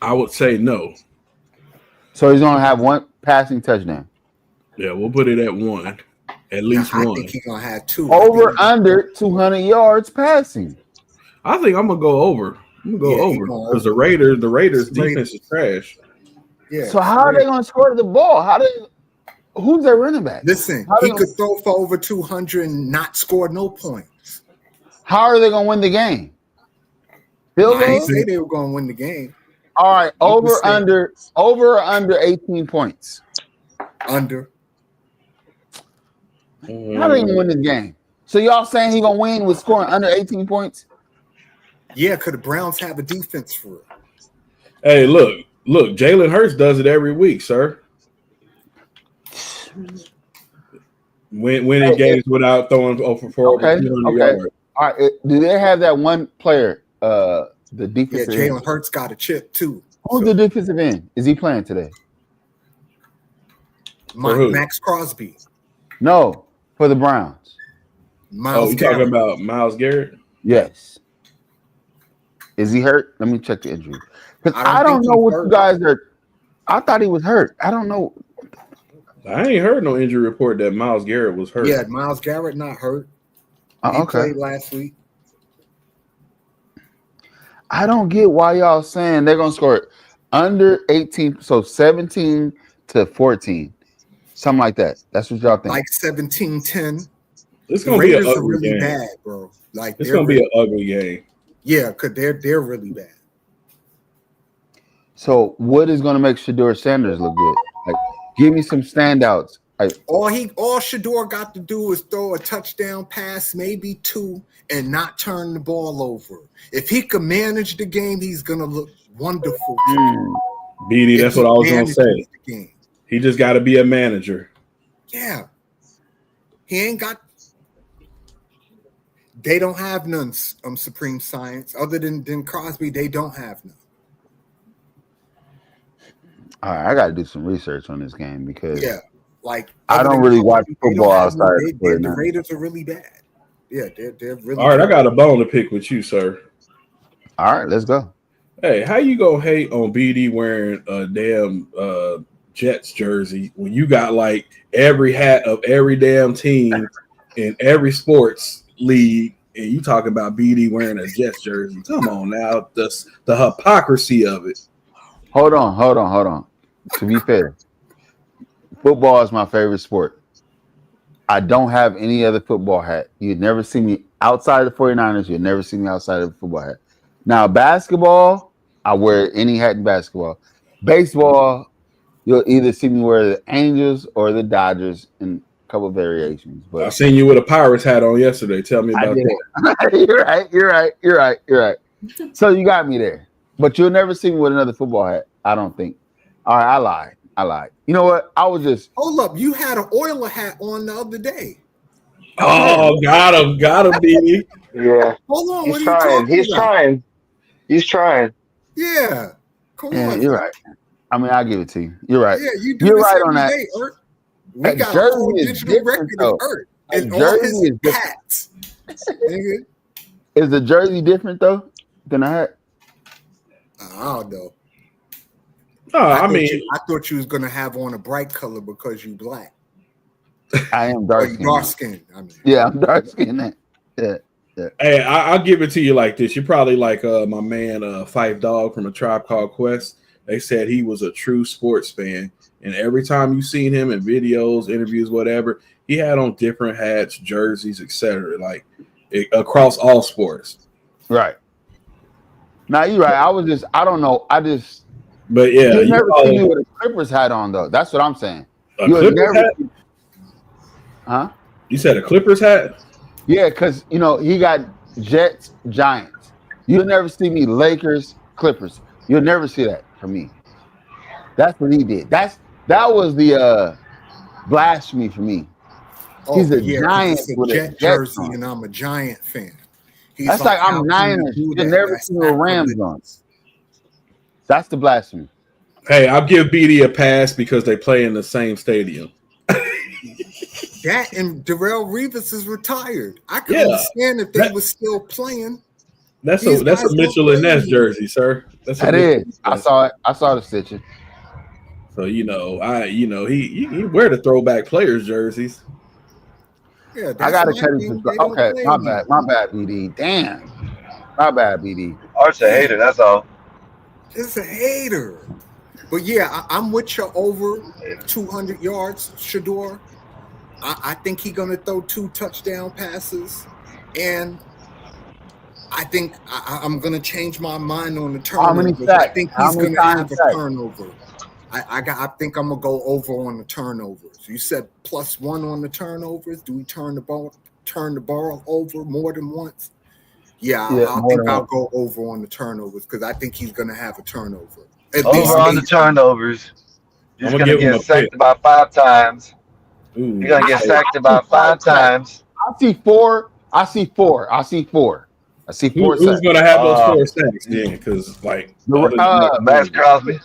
I would say no. So he's going to have 1 passing touchdown. Yeah, we'll put it at 1, at least I 1. think he's gonna have 2. Over under 200 yards passing. I think I'm gonna go over. I'm gonna go Yeah, he over going because the over. Raiders defense is trash. Yeah. So how are they going to score the ball? Who's their running back? Listen, he could throw for over 200 and not score no points. How are they going to win the game? Field I ain't goal? say they were gonna win the game. All right, I'm over just saying. or under 18 points. Under. How are they going to win this game? So y'all saying he going to win with scoring under 18 points? Yeah, because the Browns have a defense for it. Hey, look, Jalen Hurts does it every week, sir. Winning games without throwing for over 200 yards. All right, do they have that one player? The defensive end. Jalen Hurts got a chip too. Who's the defensive end? Is he playing today? Max Crosby. No, for the Browns. Myles you Garrett. talking about Myles Garrett? Yes. Is he hurt? Let me check the injury. Because I don't think know he's what hurt. you guys are. I thought he was hurt. I don't know. I ain't heard no injury report that Myles Garrett was hurt. Yeah, Myles Garrett not hurt. He played last week. I don't get why y'all saying they're gonna score under 18, so 17 to 14, something like that. That's what y'all think. Like 17-10. It's The gonna be an Raiders are ugly really game. bad, bro. Like It's gonna be an ugly game. Yeah, because they're really bad. So what is gonna make Sheduer Sanders look good? Like, give me some standouts. All Sheduer got to do is throw a touchdown pass, maybe 2, and not turn the ball over. If he can manage the game, he's gonna look wonderful. BD, that's what I was gonna say. He just got to be a manager. Yeah, he ain't got. They don't have none. Supreme Science other than Crosby. They don't have none. All right, I got to do some research on this game because Like I other don't than really Call of watch Duty, they football don't have no. outside of the The 49ers. Raiders are really bad. Yeah, they're really. All right, I terrible. got a bone to pick with you, sir. All right, let's go. Hey, how you gonna hate on BD wearing a damn Jets jersey when you got like every hat of every damn team in every sports league, and you talking about BD wearing a Jets jersey? Come on now, the hypocrisy of it. Hold on. To be fair, football is my favorite sport. I don't have any other football hat. You'd never see me outside of the 49ers. You'd never see me outside of the football hat. Now, basketball, I wear any hat in basketball. Baseball, you'll either see me wear the Angels or the Dodgers in a couple of variations. I But seen you with a Pirates hat on yesterday. Tell me I about did. that. You're right. So you got me there. But you'll never see me with another football hat, I don't think. All right, I lied. You know what? I was just Hold up, you had an Oiler hat on the other day. Oh, got him, BD. Yeah. Hold on, He's what are you trying. talking He's about? trying. He's trying. Yeah, come yeah, on. you're right. I mean, I'll give it to you. You're right. Yeah, you do You're this right on every that. day, Ert. We A got a jersey whole is digital different, record though. of Ert A and all jersey his is different. hats. Nigga, Is the jersey different though than a hat? I don't know. No, I I thought you was gonna have on a bright color because you black. I am Or dark you skinned. dark skinned. I mean, Yeah, I'm dark skinned. Yeah. hey, I'll give it to you like this. You're probably like my man Fife Dog from A Tribe Called Quest. They said he was a true sports fan, and every time you seen him in videos, interviews, whatever, he had on different hats, jerseys, etc. Like across all sports. Right. Now you're right. I don't know. But yeah, You'll you never call see me him with a Clippers hat on though. That's what I'm saying. a You'll Clippers never hat. Huh? You said a Clippers hat? Yeah, because he got Jets, Giants. You'll never see me Lakers, Clippers. You'll never see that from me. That's what he did. That was the blasphemy for me. He's a yeah, because Giant it's a with a Jet Jets jersey on. and I'm a Giant fan. He's That's like how I'm can you Niners. do You'll that? never That's see me with Rams sacrilege. on. That's the blasphemy. Hey, I'll give BD a pass because they play in the same stadium. That and Darrell Revis is retired. I could Yeah, understand if they were still playing. That's These a guys don't Mitchell and play Ness anymore. jersey, sir. That's a That Mitchell is. and I Ness. saw it. I saw the stitching. So he wear the throwback players jerseys. Yeah, I that's gotta my cut it. team. They don't Okay, play my anymore. bad, BD. Damn, my bad, BD. Arch a hater, that's all. It's a hater. But yeah, I'm with you over 200 yards, Sheduer. I think he's going to throw 2 touchdown passes. And I think I'm going to change my mind on the How many turnovers. sacks? I think How he's many going to times have a sacks? turnover. I think I'm going to go over on the turnovers. You said +1 on the turnovers. Do we turn the ball over more than once? Yeah, I think I'll go over on the turnovers because I think he's going to have a turnover. At least Over on the maybe. turnovers. He's I'm going to give him get a sacked pick. about 5 times. Ooh, He's going to get sacked about 5 times. I see 4. I see 4 Who's sacks. gonna have those 4 sacks then? Because like Max Crosby.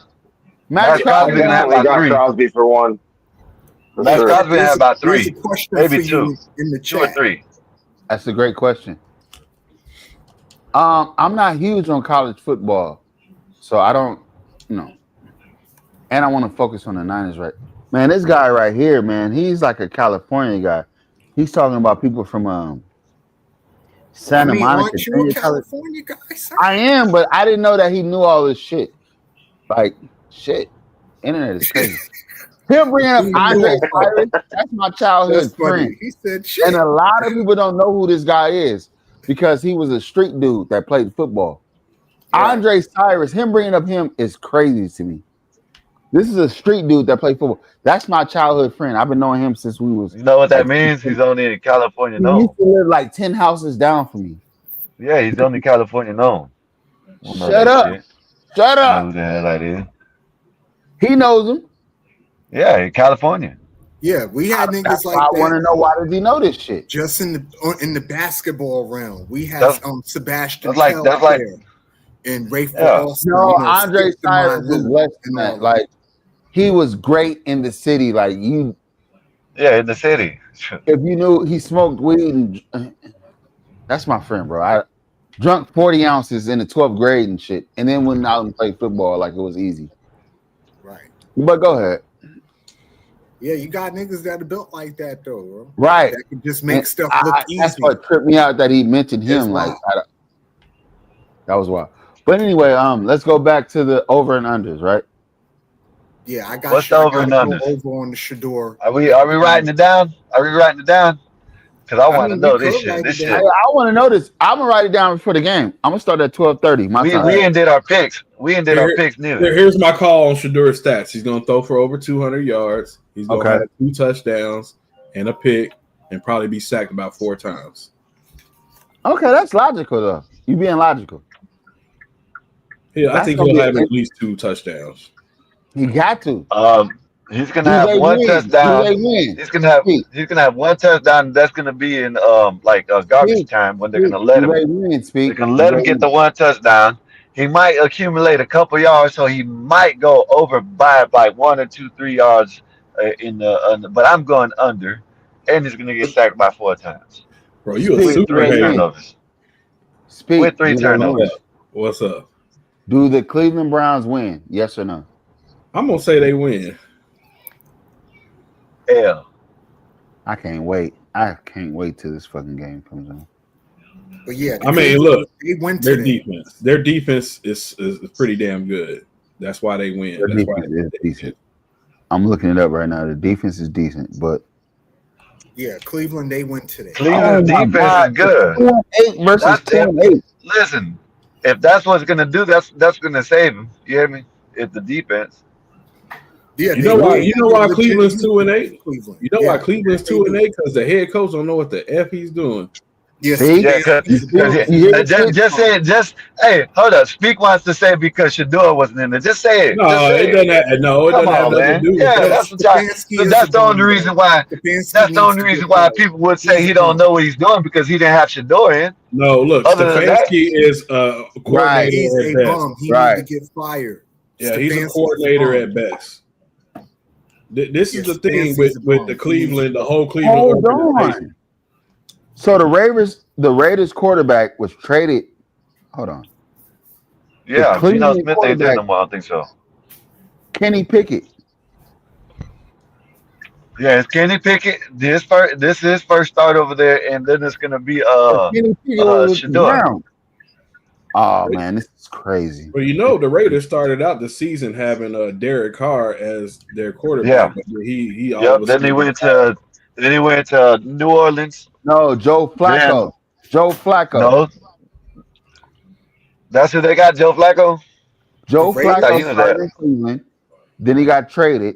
Max Crosby going to have Definitely about got 3. Crosby for 1. For Max sure. Crosby going to have about There's 3. a question Maybe for 2. you in the 2 or chat. 3. That's a great question. I'm not huge on college football, so I don't, and I want to focus on the Niners, right? Man, this guy right here, man, he's like a California guy. He's talking about people from Santa Monica. Aren't you a Junior College. California guy, sir? I am, but I didn't know that he knew all this shit. Like, shit. Internet is crazy. Him bringing up Andre Cyrus, that's my childhood That's funny. friend. He said shit. And a lot of people don't know who this guy is because he was a street dude that played football. Right. Andre Cyrus, him bringing up him is crazy to me. This is a street dude that played football. That's my childhood friend. I've been knowing him since we was. You know what that means? He's only in California He known. used to live like 10 houses down from me. Yeah, he's only California known. Shut up. Shit. Shut I know up. who the hell that is. He knows him. Yeah, in California. Yeah, we had niggas That's like why I that. want to know, why does he know this shit? Just in the basketball realm, we had Sebastian that's like Telfair and Rafe Austin. No, Andre Cyrus was less than that. all Like, he was great in the city. Like, you Yeah, in the city. If you knew he smoked weed, and that's my friend, bro. I drunk 40 ounces in the 12th grade and shit, and then went out and played football like it was easy. Right. But go ahead. Yeah, you got niggas that are built like that though, bro. Right. That can just make And stuff look easy. that's what tripped me out that he mentioned him. Like that was wild. But anyway, let's go back to the over and unders, right? Yeah, I got What's the over and unders? Over on the Sheduer. Are we writing it down? Are we writing it down? Because I want to know this shit. This shit. I want to know this. I'm gonna write it down before the game. I'm gonna start at 12:30. My time. We ended our picks. We ended our picks neither. Here's my call on Sheduer's stats. He's gonna throw for over 200 yards. He's gonna have 2 touchdowns and a pick, and probably be sacked about 4 times. Okay, that's logical though. You being logical. Yeah, I think he'll have at least 2 touchdowns. He got to. He's gonna have one touchdown. He's gonna have one touchdown. That's gonna be in like garbage time when they're gonna let him. They're gonna let him get the one touchdown. He might accumulate a couple yards, so he might go over by like 1 or 2, 3 yards but I'm going under, and he's gonna get sacked by 4 times. Bro, you a super hater. With 3 turnovers. What's up? Do the Cleveland Browns win? Yes or no? I'm gonna say they win. L. I can't wait. I can't wait till this fucking game comes on. But yeah, I mean, look, they went their today. defense. Their defense is pretty damn good. That's why they win. Their defense is decent. I'm looking it up right now. The defense is decent, but yeah, Cleveland, they went today. Cleveland's defense is good. 2-8 versus 2-8. Listen, if that's what's gonna do, that's gonna save him. You hear me? If the defense. Yeah, you know why Cleveland's 2-8. You know why Cleveland's 2-8 because the head coach don't know what the f he's doing. Yes, just hey, hold up. Speak wants to say because Sheduer wasn't in there. Just say it. No, it doesn't have, it doesn't have nothing to do with that. That's the only reason why. That's the only reason why people would say he don't know what he's doing because he didn't have Sheduer in. No, look, Stefanski is a coordinator He's at a best. bum. He needs to get fired. Yeah, he's a coordinator at best. This is the thing with the Cleveland, the whole Cleveland organization. So the Raiders quarterback was traded. Hold on. Yeah, Geno Smith ain't there no more. I don't think so. Kenny Pickett. Yeah, it's Kenny Pickett. This is his first start over there, and then it's gonna be Sheduer. Oh man, this is crazy. Well, the Raiders started out the season having Derek Carr as their quarterback. Yeah. But he Then he went to New Orleans. No, Joe Flacco. Joe Flacco. No. That's who they got, Joe Flacco? Joe Flacco started in Cleveland. Then he got traded.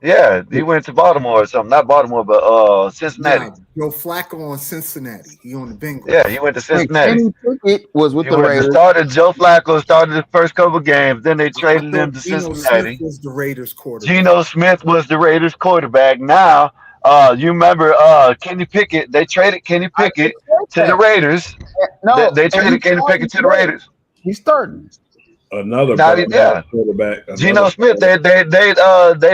Yeah, he went to Baltimore or something. Not Baltimore, but Cincinnati. Yeah, Joe Flacco on Cincinnati. He on the Bengals. Yeah, he went to Cincinnati. Kenny Pickett was with the Raiders. Joe Flacco started the first couple games. Then they traded him to Cincinnati. Smith was the Raiders quarterback. Geno Smith was the Raiders quarterback. Now, you remember Kenny Pickett? They traded Kenny Pickett to the Raiders. No, they traded Kenny Pickett to the Raiders. He's starting. Another quarterback. Geno Smith, they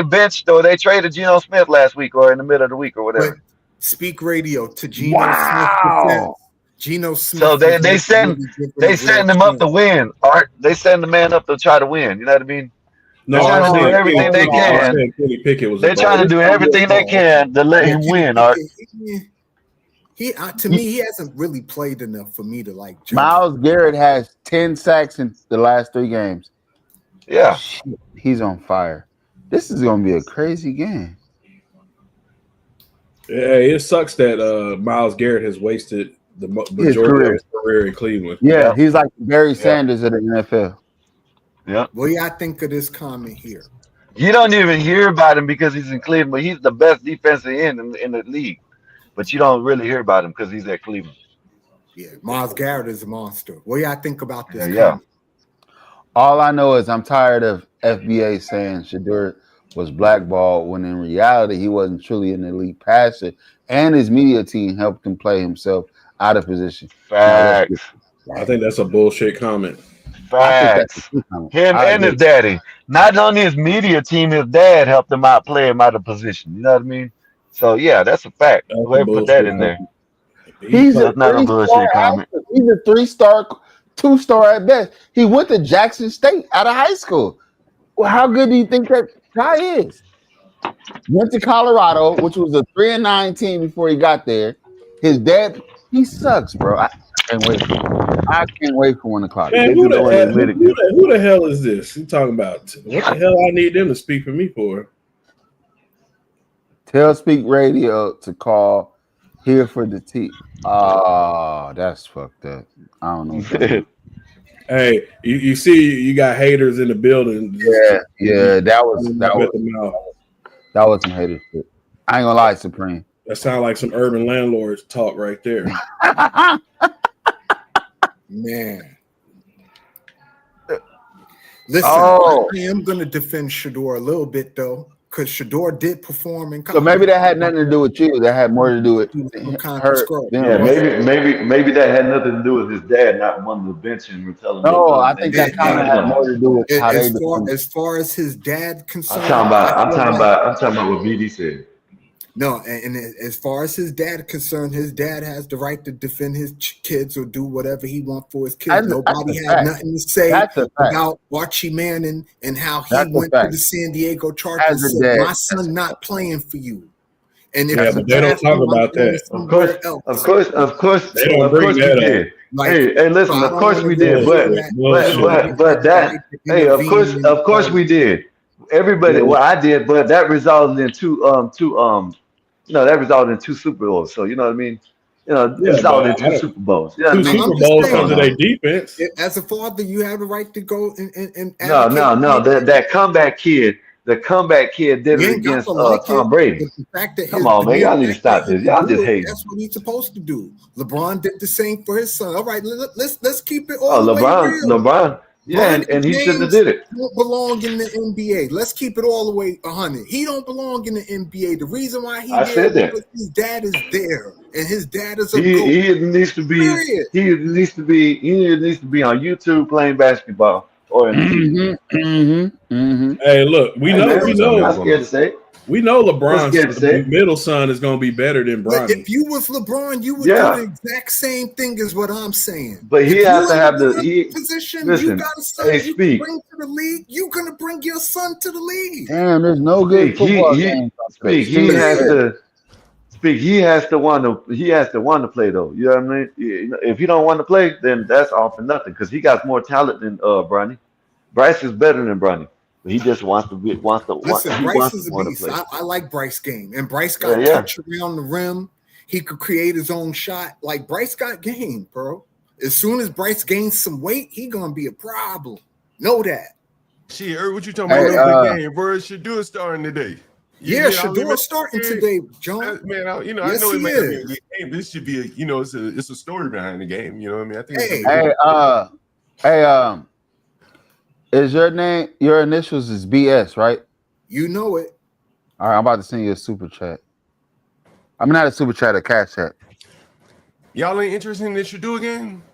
benched or they traded Geno Smith last week or in the middle of the week or whatever. But speak radio to Geno Smith. Geno Smith. So they setting him up to win. Art, they setting the man up to try to win. You know what I mean? No, they're trying to do everything they can. They're trying to do everything they can to let him win. Art. To me, he hasn't really played enough for me to like. Myles Garrett has 10 sacks in the last 3 games. Yeah, shit, he's on fire. This is going to be a crazy game. Yeah, it sucks that Myles Garrett has wasted the majority of his career in Cleveland. Yeah, he's like Barry Sanders of the NFL. Yeah. What do y'all think of this comment here? You don't even hear about him because he's in Cleveland, but he's the best defensive end in the league. But you don't really hear about him because he's at Cleveland. Yeah, Myles Garrett is a monster. What do y'all think about this? Yeah. All I know is I'm tired of FBA saying Sheduer was blackballed when in reality he wasn't truly an elite passer, and his media team helped him play himself out of position. Facts. I think that's a bullshit comment. Facts. Him and his daddy. Not only his media team, his dad helped him out, play him out of position. You know what I mean? So yeah, that's a fact. That's Go a ahead and put that bullshit in there. comment. He's a That's not a 3-star bullshit comment. athlete. He's a 3-star, 2-star at best. He went to Jackson State out of high school. Well, how good do you think that guy is? Went to Colorado, which was a 3-9 team before he got there. His dad, he sucks, bro. I can't wait. I can't wait for 1 o'clock. Man, They just don't want to admit it. who the hell is this? You talking about? What the hell I need them to speak for me for? Tell Speak Radio to call here for the T. Oh, that's fucked up. I don't know what that means. Hey, you see, you got haters in the building. Yeah, that was some hater shit. I ain't gonna lie, Supreme. That sounds like some urban landlords talk right there. Man. Listen, Oh. I am going to defend Sheduer a little bit, though, because Sheduer did perform in So maybe that had nothing to do with you. That had more to do with her. Yeah, maybe that had nothing to do with his dad not wanting to bench him and tell him. No, I think that kind of had more to do with how they. As far as his dad concerned, I'm talking about what BD said. No, and as far as his dad concerned, his dad has the right to defend his kids or do whatever he wants for his kids. Nobody had nothing to say about Archie Manning and how he went to the San Diego Chargers and said, "My son not playing for you." And if but they don't talk about that. Of course, they don't bring we that did. up. Hey, listen. Of course we did, but that. Hey, of course we did. Everybody, well, I did, but that resulted in two that resulted in 2 Super Bowls. So you know what I mean. It resulted in 2 Super Bowls. You know what I mean? Super Bowls because of their defense. As a father, you have the right to go and no. That comeback kid. The comeback kid did it against Tom Brady. The fact that Come on, man. Y'all need to stop this. Y'all just hate. That's what he's supposed to do. LeBron did the same for his son. All right, let's keep it all the way real. LeBron. Yeah, and he shouldn't have did it. Don't belong in the NBA. Let's keep it all the way 100. He don't belong in the NBA. The reason why said that because his dad is there, and his dad is a he needs to be on YouTube playing basketball or in Hey, look, we know. I'm scared to say it. We know LeBron's middle son is going to be better than Bronny. But if you was LeBron, you would do the exact same thing as what I'm saying. But he has to have the position. Listen, you got a son you can bring to the league. You're gonna bring your son to the league. Damn, there's no good football game. He has to want to play though. You know what I mean? If he don't want to play, then that's all for nothing because he got more talent than Bronny. Bryce is better than Bronny. He just wants to Listen, Bryce is a beast. I like Bryce game, and Bryce got touch around the rim. He could create his own shot. Like Bryce got game, bro. As soon as Bryce gains some weight, he gonna be a problem. Know that. Shit, what you talking about? The game, bro. Sheduer starting today. Yeah, Sheduer starting today, John. Man, I know it might be a good game, but this should be it's a story behind the game. You know what I mean? I think. Is your name, your initials is BS, right? You know it. All right, I'm about to send you a super chat. I'm not a super chat, a cash chat. Y'all ain't interested in this Sheduer game?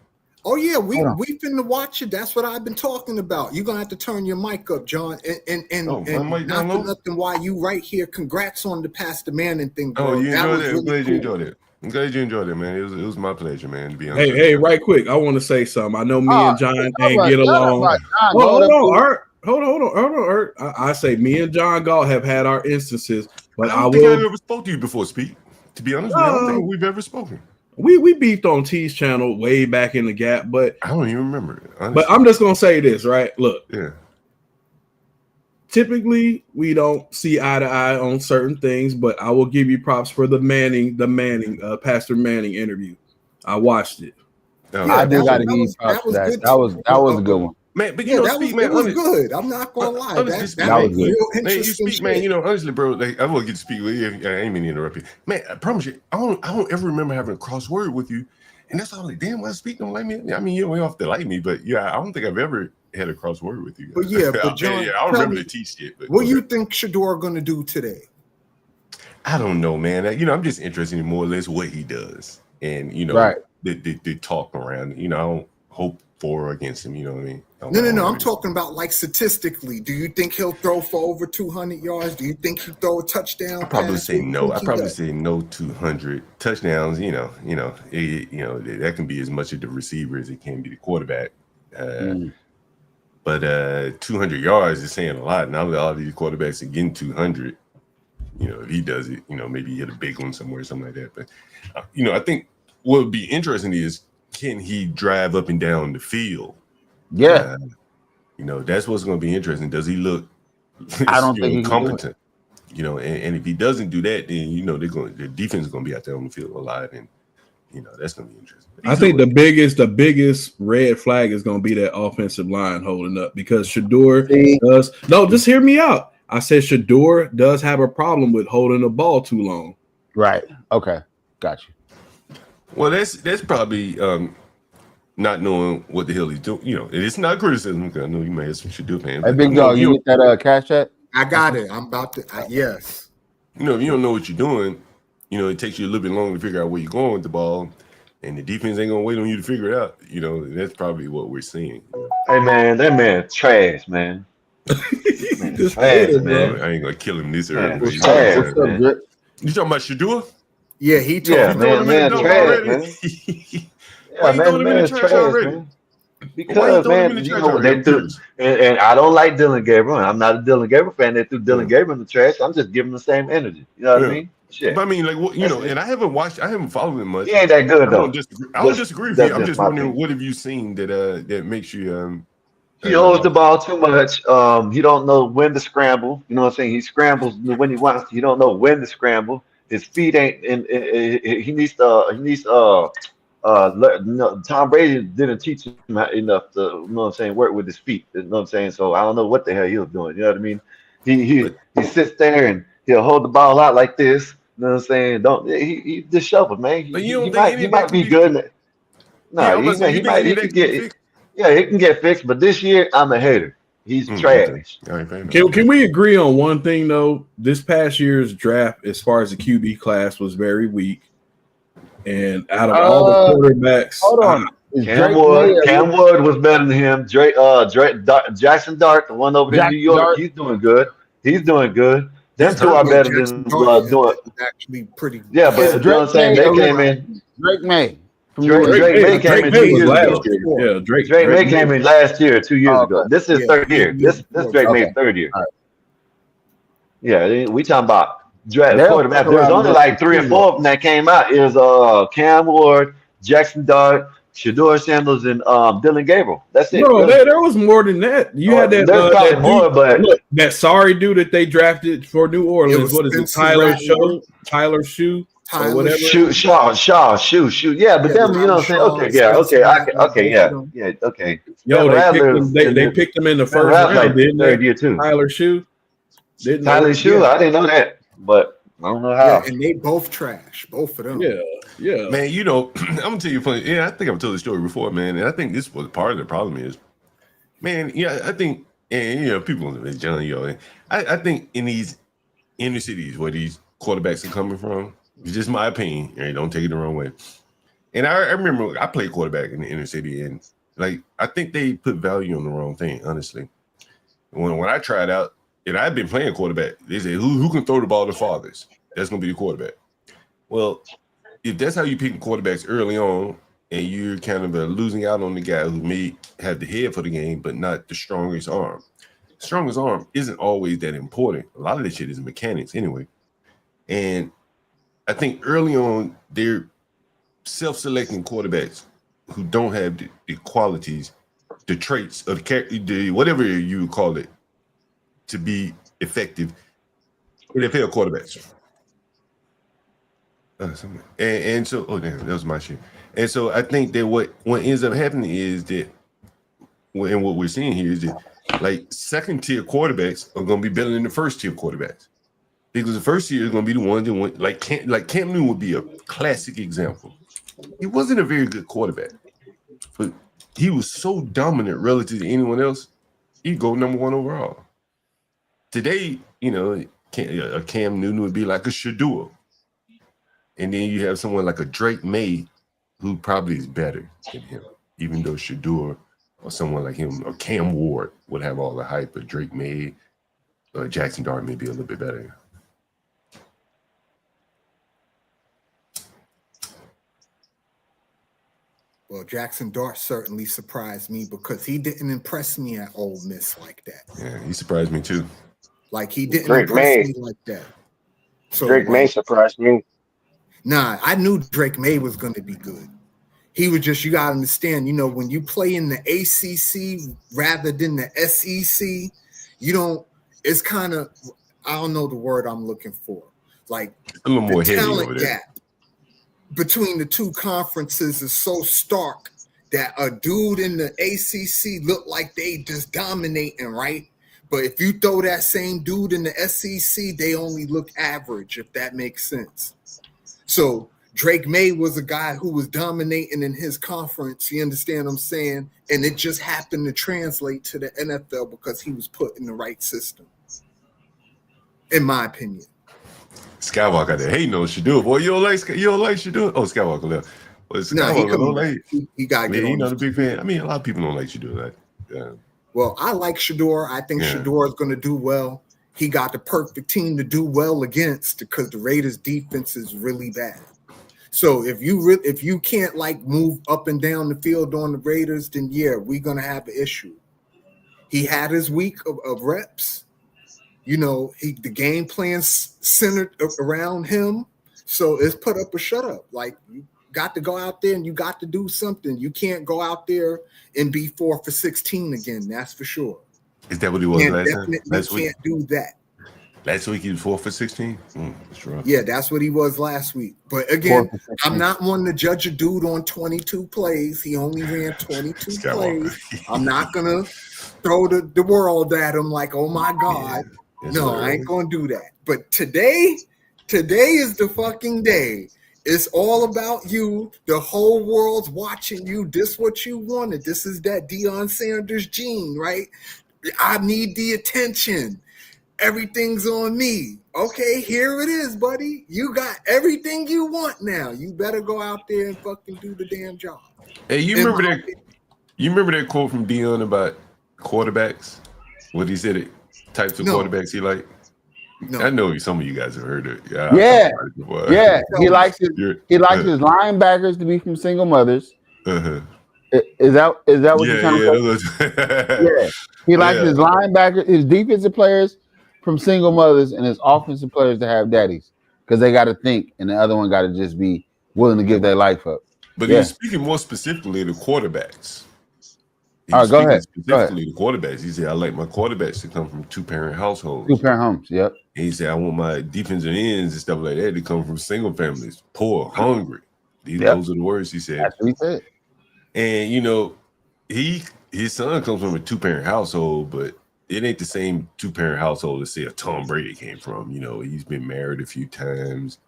Oh yeah, we finna watch it. That's what I've been talking about. You're gonna have to turn your mic up, John, and not for nothing. Why you right here? Congrats on the Pastor Manning thing, bro. Oh, you enjoyed it. Really Glad you enjoyed it. I'm glad you enjoyed it, man. It was my pleasure, man. To be honest. Hey, right quick. I want to say something. I know me and John ain't get along. Hold on, Art. I say me and John Gall have had our instances, but I don't think I've ever spoke to you before, Speak. To be honest, I don't think we've ever spoken. We beefed on T's channel way back in the gap, but I don't even remember it. Honestly. But I'm just gonna say this, right? Look, yeah. Typically, we don't see eye to eye on certain things, but I will give you props for the Pastor Manning interview. I watched it. I do got to give you props for that. That was a good one. Man, but that was good. I'm not gonna lie. That was good. Man, you speak, man. Honestly, bro. Like, I won't get to speak with you. I ain't mean to interrupt you, man. I promise you, I don't ever remember having a crossword with you, and that's all. Like, damn, why Speak don't like me? I mean, you don't have to like me, but yeah, I don't think I've ever had a crossword with you. But John, I don't remember the T shit. But what do you think Sheduer gonna do today? I don't know, man. I'm just interested in more or less what he does, and the talk around. hope for against him. You know what I mean? No. I'm talking about like statistically. Do you think he'll throw for over 200 yards? Do you think he'll throw a touchdown I probably pass? say no. I probably say no 200 touchdowns. That can be as much of the receiver as it can be the quarterback. But 200 yards is saying a lot. Now that all these quarterbacks are getting 200, if he does it, maybe he hit a big one somewhere, something like that. But I think what would be interesting is, can he drive up and down the field? Yeah. That's what's going to be interesting. Does he look I don't think he competent? And if he doesn't do that, then the defense is going to be out there on the field alive, and that's going to be interesting. I think the biggest red flag is going to be that offensive line holding up, because Sheduer does. No, just hear me out. I said Sheduer does have a problem with holding the ball too long. Right. Okay. Got you. Well, that's probably not knowing what the hell he's doing. It's not criticism, because I know you may have some Sheduer fans. Hey, big dog, you get that cash chat? I got it. I'm about to. Yes. If you don't know what you're doing, it takes you a little bit longer to figure out where you're going with the ball, and the defense ain't gonna wait on you to figure it out. That's probably what we're seeing. Hey man, that man trash, man. Man, trash, man. I ain't gonna kill him this early. Man, trash, man. You talking about Sheduer? Yeah, he told yeah, man, trash, man. Yeah, man, trash, man. Because man, they threw, and I don't like Dylan Gabriel. I'm not a Dylan Gabriel fan. They threw Dylan Gabriel in the trash. I'm just giving him the same energy. You know what I mean? Shit. But I mean, and I haven't followed him much. He ain't that good though. I don't disagree with you. I'm just wondering, what have you seen that makes you? He holds the ball too much. He don't know when to scramble. You know what I'm saying? He scrambles when he wants to. He don't know when to scramble. His feet ain't. And he needs Tom Brady didn't teach him enough to, you know what I'm saying, work with his feet. You know what I'm saying? So I don't know what the hell he was doing. You know what I mean? He sits there and he'll hold the ball out like this. You know what I'm saying? He disheveled, man. He might be good. No, he can get. Yeah, it can get fixed. But this year, I'm a hater. He's trash. Can we agree on one thing though? This past year's draft, as far as the QB class, was very weak. And out of all the quarterbacks, hold on. Cam Wood was better than him. Jackson Dart, the one over there in New York, he's doing good. Them two are better than doing. Actually, pretty. Yeah, but you know what I'm saying? They came in. Drake May. Drake May came in 2 years ago. Yeah, Drake May came in last year, 2 years ago. This is third year. This Drake May's third year. Right. Yeah, we talking about draft quarterback. There's only like 3 or 4 of them that came out. It was Cam Ward, Jackson Dart, Sheduer Sanders, and Dylan Gabriel. That's it. No, there was more than that. You had that. There's probably more, but that sorry dude that they drafted for New Orleans. What is it? Tyler Shue. Whatever. Shoot. Yeah, but them, you know what I'm saying? Okay, okay. Yo, they picked him in the first round, didn't they? Third year too. Tyler Shue. Tyler Shue, I didn't know that, but I don't know how. Yeah, and they both trash, both of them. Yeah. Man, I'm gonna tell you funny. Yeah, I think I've told the story before, man, and I think this was part of the problem is, man. Yeah, I think, and people, John, I think in these inner cities where these quarterbacks are coming from. It's just my opinion. Don't take it the wrong way. And I remember I played quarterback in the inner city, and I think they put value on the wrong thing, honestly. When I tried out, and I've been playing quarterback, they said, who can throw the ball the farthest? That's going to be the quarterback. Well, if that's how you pick quarterbacks early on, and you're kind of losing out on the guy who may have the head for the game, but not the strongest arm. Strongest arm isn't always that important. A lot of this shit is mechanics anyway. And I think early on, they're self-selecting quarterbacks who don't have the qualities, the traits, or the whatever you call it, to be effective NFL quarterbacks. And so, damn, that was my shit. And so I think that what ends up happening is that, and what we're seeing here is that, second-tier quarterbacks are going to be better than the first-tier quarterbacks. Because the first year is going to be the one that went like Cam Newton would be a classic example. He wasn't a very good quarterback, but he was so dominant relative to anyone else. He'd go number 1 overall. Today, a Cam Newton would be like a Sheduer, and then you have someone like a Drake May, who probably is better than him. even though Sheduer or someone like him or Cam Ward would have all the hype, but Drake May, Jackson Dart may be a little bit better. Well, Jackson Dart certainly surprised me because he didn't impress me at Ole Miss like that. Yeah, he surprised me too. Like he didn't Drake impress May. me like that. So Drake May like, surprised me. nah, I knew Drake May was going to be good. He was just, you got to understand, you know, when you play in the ACC rather than the SEC, you don't, it's kind of, I don't know the word I'm looking for. Like a little more the heavy talent over there. gap between the two conferences is so stark that a dude in the ACC look like they just dominating, right? But if you throw that same dude in the SEC, they only look average, if that makes sense. So Drake May was a guy who was dominating in his conference, you understand what I'm saying? And it just happened to translate to the NFL because he was put in the right system, in my opinion. Skywalker there hating on Sheduer. Boy, you don't like Sheduer? Oh, Skywalker left. Well, No, he Skywalker coming don't back. like. He got to get Yeah, on. you're not a big fan. I mean, a lot of people don't like Sheduer. Like, yeah. Well, I like Sheduer. I think Sheduer is going to do well. He got the perfect team to do well against because the Raiders' defense is really bad. So if you can't like move up and down the field on the Raiders, then yeah, we're going to have an issue. He had his week of reps. You know, the game plan centered around him. So it's put up or shut up. Like, you got to go out there and you got to do something. You can't go out there and be 4 for 16 again. That's for sure. Is that what he was last time? Last week? Can't do that. Last week he was 4 for 16? That's rough. Yeah, that's what he was last week. But again, I'm not one to judge a dude on 22 plays. He only ran 22 plays. I'm not going to throw the world at him like, oh, my God. Yeah, no, I ain't going to do that. But today is the fucking day. It's all about you. The whole world's watching you. This what you wanted. This is that Deion Sanders gene, right? I need the attention. Everything's on me. Okay, here it is, buddy. You got everything you want now. You better go out there and fucking do the damn job. Hey, you remember that quote from Deion about quarterbacks? What he said, types of quarterbacks he like? No. I know some of you guys have heard it. Yeah. He likes his linebackers to be from single mothers. Uh-huh. Is that what you're trying to say? Yeah. He likes his linebackers, his defensive players from single mothers, and his offensive players to have daddies because they got to think, and the other one got to just be willing to give their life up. But he's speaking more specifically to quarterbacks. All right, go ahead. Specifically to quarterbacks. He said, I like my quarterbacks to come from two-parent households. Two-parent homes, yep. And he said, I want my defensive ends and stuff like that to come from single families, poor, hungry. Those are the words he said. That's what he said. And, you know, his son comes from a two-parent household, but it ain't the same two-parent household that, say, a Tom Brady came from. You know, he's been married a few times.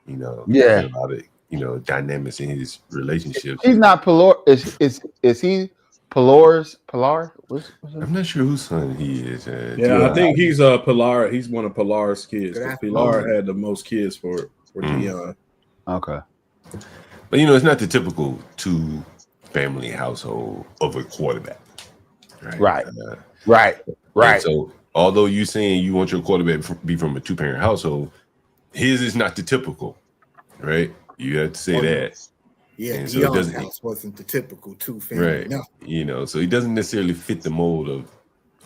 You know, a lot of, dynamics in his relationships. He's not Pilar. Is he Pilar's? I'm not sure whose son he is. I think he's Pilar. He's one of Pilar's kids. Pilar had the most kids for Deion. Okay. But, it's not the typical two-family household of a quarterback. Right. And so, although you're saying you want your quarterback to be from a two-parent household, his is not the typical, right? You have to say that. Yeah, and Deion's house wasn't the typical two-family. Right. No. So he doesn't necessarily fit the mold of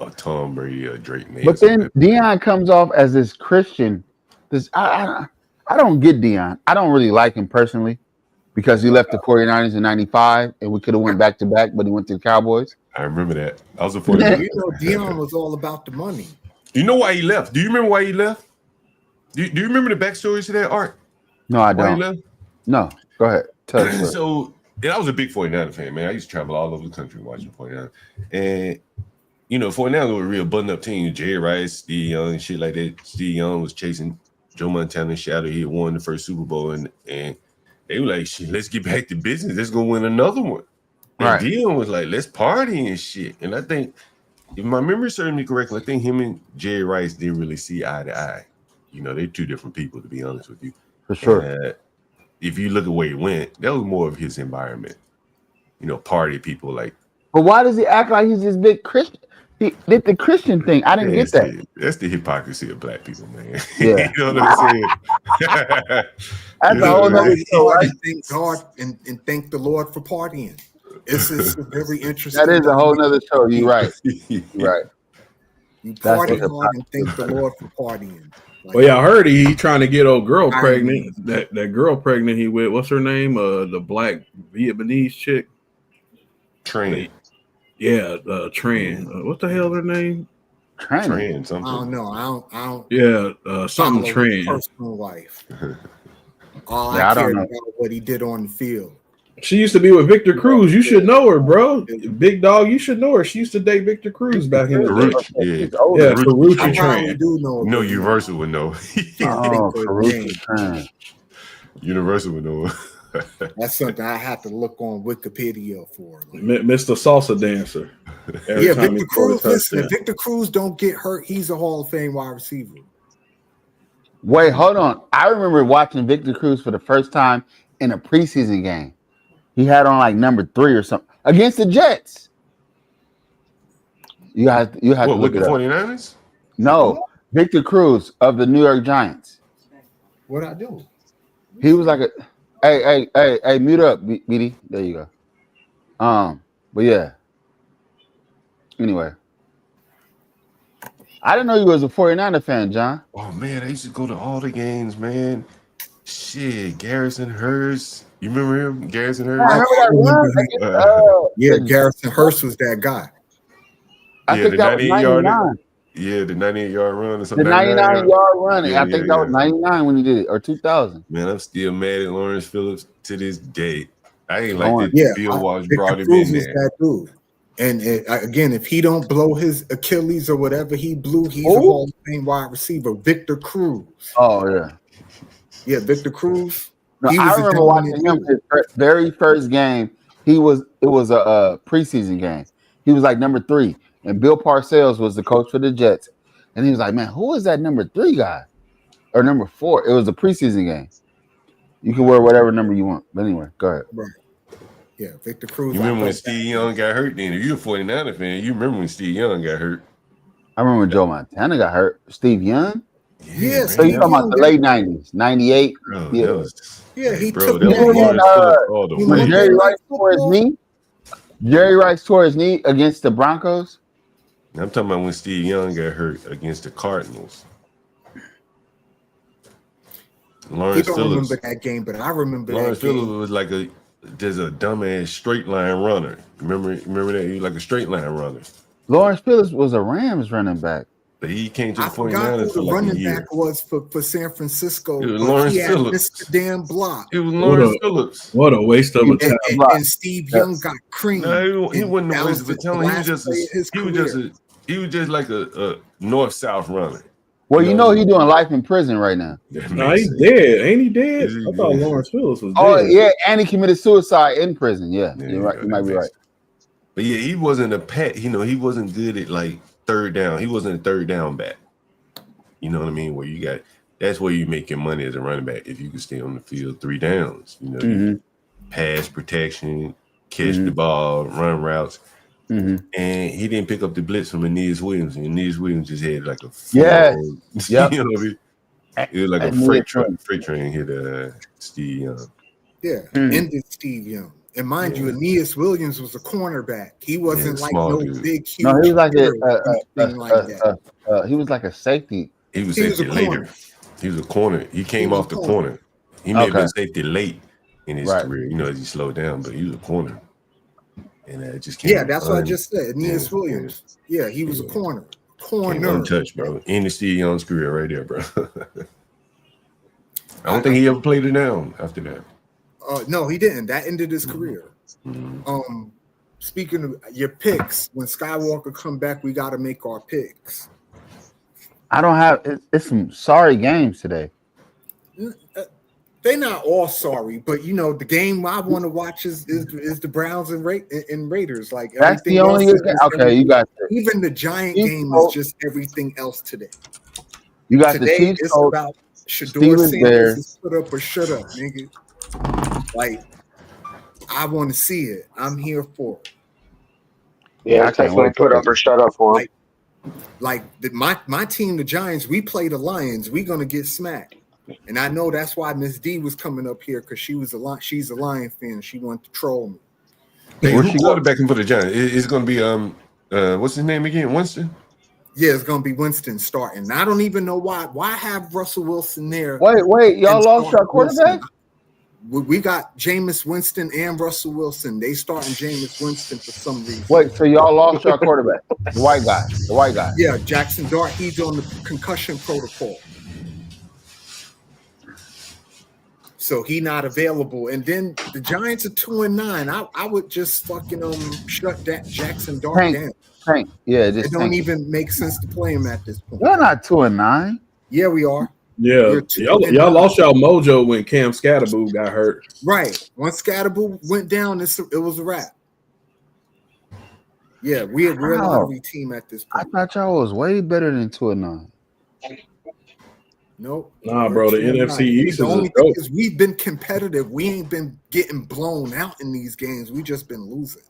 a Tom Brady or Drake May. But then Deion comes off as this Christian. I don't get Deion. I don't really like him personally because he left the 49ers in 95 and we could have went back-to-back, but he went to the Cowboys. I remember that. I was a 49er. Deion was all about the money. You know why he left? Do you remember why he left? Do you remember the backstory to that, Art? No, I don't. Why he left? No, go ahead. So, I was a big 49er fan, man. I used to travel all over the country watching 49. And, 49 was a real button-up team. Jerry Rice, Steve Young, shit like that. Steve Young was chasing Joe Montana's shadow. He had won the first Super Bowl. And they were like, shit, let's get back to business. Let's go win another one. And Deion was like, let's party and shit. And I think, if my memory serves me correctly, I think him and Jerry Rice didn't really see eye to eye. They're two different people, to be honest with you. For sure. If you look at where he went, that was more of his environment. party people like. But why does he act like he's this big Christian? He did the Christian thing. I didn't get that. That's the hypocrisy of black people, man. Yeah. You know what I'm saying? That's a whole nother show, right? Thank God and thank the Lord for partying. It's very interesting. That is a whole nother show. You're right. You're right. You party hard and thank the Lord for partying. Like, Well, yeah, I heard he trying to get old girl pregnant. That girl pregnant he with. What's her name? The black Vietnamese chick. Tran. Yeah, Tran. What the hell her name? Tran something. I don't know. I don't. Yeah, something Tran. Personal life. All Yeah, I I don't cared know. about what he did on the field. She used to be with Victor Cruz. You should know her, bro. Big dog, you should know her. She used to date Victor Cruz back in the day. Yeah, Karuchi I probably Tran. do know. No, Universal would know. Oh, Karuchi Tran. Universal would know. That's something I have to look on Wikipedia for. Like, Mr. Salsa Dancer. yeah, Victor Cruz. Listen, if Victor Cruz don't get hurt, he's a Hall of Fame wide receiver. Wait, hold on. I remember watching Victor Cruz for the first time in a preseason game. He had on like number 3 or something against the Jets. You have to look with it the up. 49ers? No, Victor Cruz of the New York Giants. What I do? He was like a hey, mute up, BD. There you go. But yeah. Anyway. I didn't know you was a 49er fan, John. Oh man, I used to go to all the games, man. Shit, Garrison Hurst. You remember him? Garrison Hurst? I remember that yeah, Garrison Hurst was that guy. I think that was 99. Yeah, the 98-yard run or something. The 99-yard run. Yeah, I think that was 99 when he did it, or 2000. Man, I'm still mad at Lawrence Phillips to this day. I ain't Lawrence. like that Bill Walsh brought him Cruz in was there. that dude. And again, if he don't blow his Achilles or whatever he blew, he's a Hall of Fame wide receiver. Victor Cruz. Oh, yeah. Yeah, Victor Cruz. No, I remember watching him his very first game. It was a preseason game. He was like number 3, and Bill Parcells was the coach for the Jets. And he was like, "Man, who is that number 3 guy or number 4?" It was a preseason game. You can wear whatever number you want. But anyway, go ahead. Right. Yeah, Victor Cruz. You remember when Steve Young got hurt? Then, if you're a 49er fan, you remember when Steve Young got hurt. I remember when Joe Montana got hurt. Steve Young. Yeah, so you talking about the late 90s, 98? Bro, yeah, he bro, took that was Lawrence Phillips all the when way. Jerry Rice tore his knee. Jerry Rice tore his knee against the Broncos. I'm talking about when Steve Young got hurt against the Cardinals. Lawrence don't Phillips. remember that game, but I remember Lawrence that game. Phillips was like there's a dumbass straight line runner. Remember that? He was like a straight line runner. Lawrence Phillips was a Rams running back. But he came to the I forgot 49ers who for the like a running year. back was for San Francisco. It was but Lawrence he had Phillips. missed the damn block. It was Lawrence Phillips. What a waste of a talent. And Steve Young got creamed. No, he and wasn't that a waste of a the talent. He last was play of his career. just like a north-south runner. Well, you know he's doing life in prison right now. No, he's dead. Ain't he dead? I thought Lawrence Phillips was dead. Oh, yeah, and he committed suicide in prison. Yeah, you're right. You might be right. But yeah, he wasn't a pet. He wasn't good at like third down. He wasn't a third down back. You know what I mean? That's where you make your money as a running back if you can stay on the field 3 downs. Pass protection, catch the ball, run routes. And he didn't pick up the blitz from Aeneas Williams. And Aeneas Williams just had like a you know what I mean? It was like a freight train hit Steve Young. Yeah, ended Steve Young. And mind you, Aeneas Williams was a cornerback. He wasn't like no dude. big, huge. No, he was like he was like a safety. He was safety later. He was a corner. He came off the corner. He may have been safety late in his career, as he slowed down, but he was a corner. And it just came. Yeah, that's what I just said. Aeneas Williams. Yeah, he was a corner. Untouched, bro. In the Steve Young's career right there, bro. I don't think he ever played it down after that. No, he didn't. That ended his career. Speaking of your picks, when Skywalker come back, we got to make our picks. I don't have. It's some sorry games today. They're not all sorry, but the game I want to watch is the Browns and Raiders. Like that's the only game. Okay, you got it. Even the Giant game is just everything else today. You got today, the Chiefs. It's about Sheduer Sanders put up or shut up, nigga. Like I want to see it. I'm here for it. Yeah, I can't definitely wait. put up or shut up for him. My team, the Giants, we play the Lions. We're gonna get smacked, and I know that's why Miss D was coming up here because she's a Lion fan. She wanted to troll me. Hey, Where's who she go? quarterbacking for the Giants? It's going to be what's his name again? Winston. Yeah, it's gonna be Winston starting. And I don't even know why. Why have Russell Wilson there? Wait, y'all and lost start your quarterback? Wilson? We got Jameis Winston and Russell Wilson. They starting Jameis Winston for some reason. Wait, so y'all lost your quarterback? The white guy. Yeah, Jackson Dart. He's on the concussion protocol, so he not available. And then the Giants are 2-9. I would just fucking shut that Jackson Dart down. Tank. Yeah, It just don't tank. even make sense to play him at this point. You're not 2-9. Yeah, we are. Yeah, We're y'all lost y'all mojo when Cam Scatterboo got hurt. Right. Once Scatterboo went down, it was a wrap. Yeah, we're a lottery team at this point. I thought y'all was way better than 2-9. Nope. Nah, bro, the NFC East The is only a thing joke. is we've been competitive. We ain't been getting blown out in these games. We just been losing.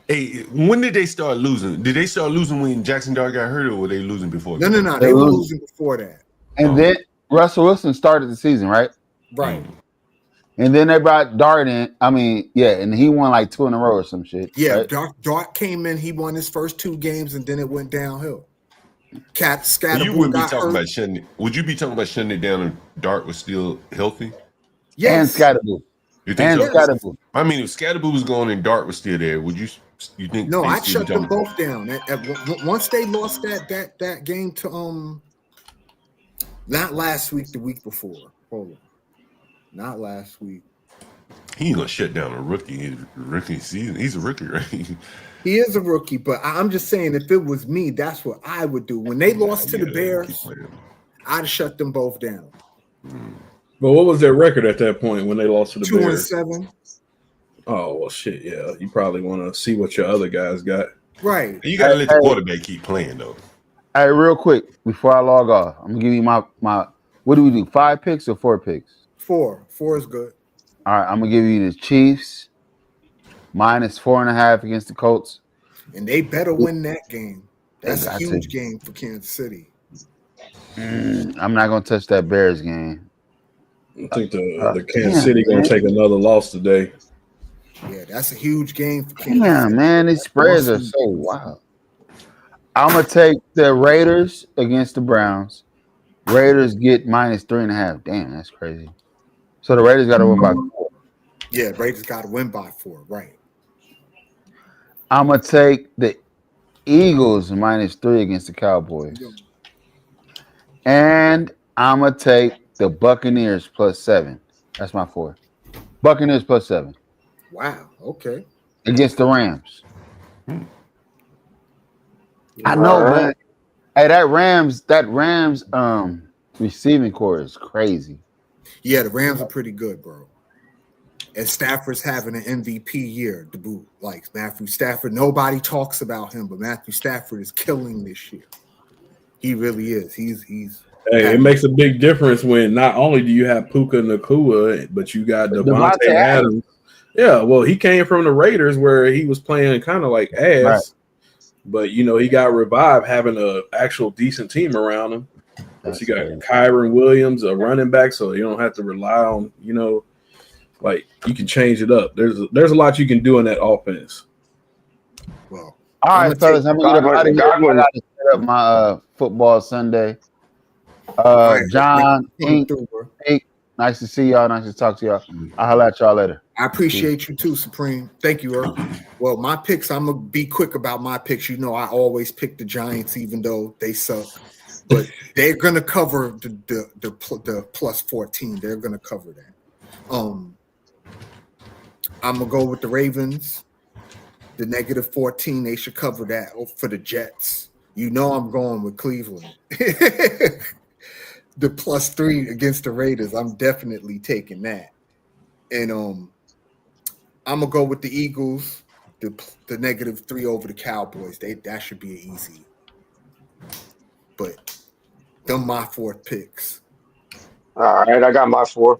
Hey, when did they start losing? Did they start losing when Jackson Dart got hurt, or were they losing before? No. They were losing before that. And then Russell Wilson started the season, right? Right. And then they brought Dart in. I mean, yeah, and he won like 2 in a row or some shit. Yeah, right? Dart came in. He won his first 2 games, and then it went downhill. You wouldn't be talking hurt. about shutting it. Would you be talking about shutting it down if Dart was still healthy? Yes. And Scatterboo. You think so? Scatterboo. I mean, if Scatterboo was going and Dart was still there, would you think? No, they'd I'd still shut be them talking both down. Once they lost that game to not last week, the week before. Hold on. Not last week. He ain't gonna shut down a rookie. His rookie season. He's a rookie, right? He is a rookie, but I'm just saying, if it was me, that's what I would do. When they lost to the Bears, I'd shut them both down. But what was their record at that point when they lost to the Bears? 2-7. Oh well, shit. Yeah, you probably want to see what your other guys got. Right. You gotta let the quarterback keep playing though. Hey, real quick before I log off, I'm gonna give you my. What do we do? 5 picks or 4 picks? 4. 4 is good. All right, I'm gonna give you the Chiefs -4.5 against the Colts. And they better win that game. That's a huge game for Kansas City. I'm not gonna touch that Bears game. I think the Kansas City gonna take another loss today. Yeah, that's a huge game for Kansas Damn, City. man, these spreads are so wild. I'm gonna take the Raiders against the Browns. Raiders get -3.5. Damn, that's crazy. So the Raiders got to win by 4. Yeah, Raiders got to win by 4, right? I'm gonna take the Eagles -3 against the Cowboys, and I'm gonna take the Buccaneers +7. That's my 4. Buccaneers +7. Wow. Okay. Against the Rams. I know, man. Hey, that Rams receiving core is crazy. Yeah, the Rams are pretty good, bro. And Stafford's having an MVP year to boot. Like Matthew Stafford, nobody talks about him, but Matthew Stafford is killing this year. He really is. He's. Hey, it makes a big difference when not only do you have Puka Nacua, but you got Devontae Adams. Yeah, well, he came from the Raiders where he was playing kind of like ass, Right. but he got revived having an actual decent team around him. Plus, you got Kyron Williams, a running back, so you don't have to rely on like you can change it up. There's a lot you can do in that offense. Well, all right, fellas, I'm gonna get out of here. I got to set up my football Sunday. John, Ink, nice to see y'all. Nice to talk to y'all. I'll holler at y'all later. I appreciate you too, Supreme. Thank you, Earl. Well, my picks, I'm gonna be quick about my picks. I always pick the Giants, even though they suck. But they're gonna cover the plus 14. They're gonna cover that. I'm gonna go with the Ravens. The -14, they should cover that for the Jets. I'm going with Cleveland. The +3 against the Raiders, I'm definitely taking that. And I'm gonna go with the Eagles, the -3 over the Cowboys. That should be an easy. But them my 4 picks. All right, I got my 4.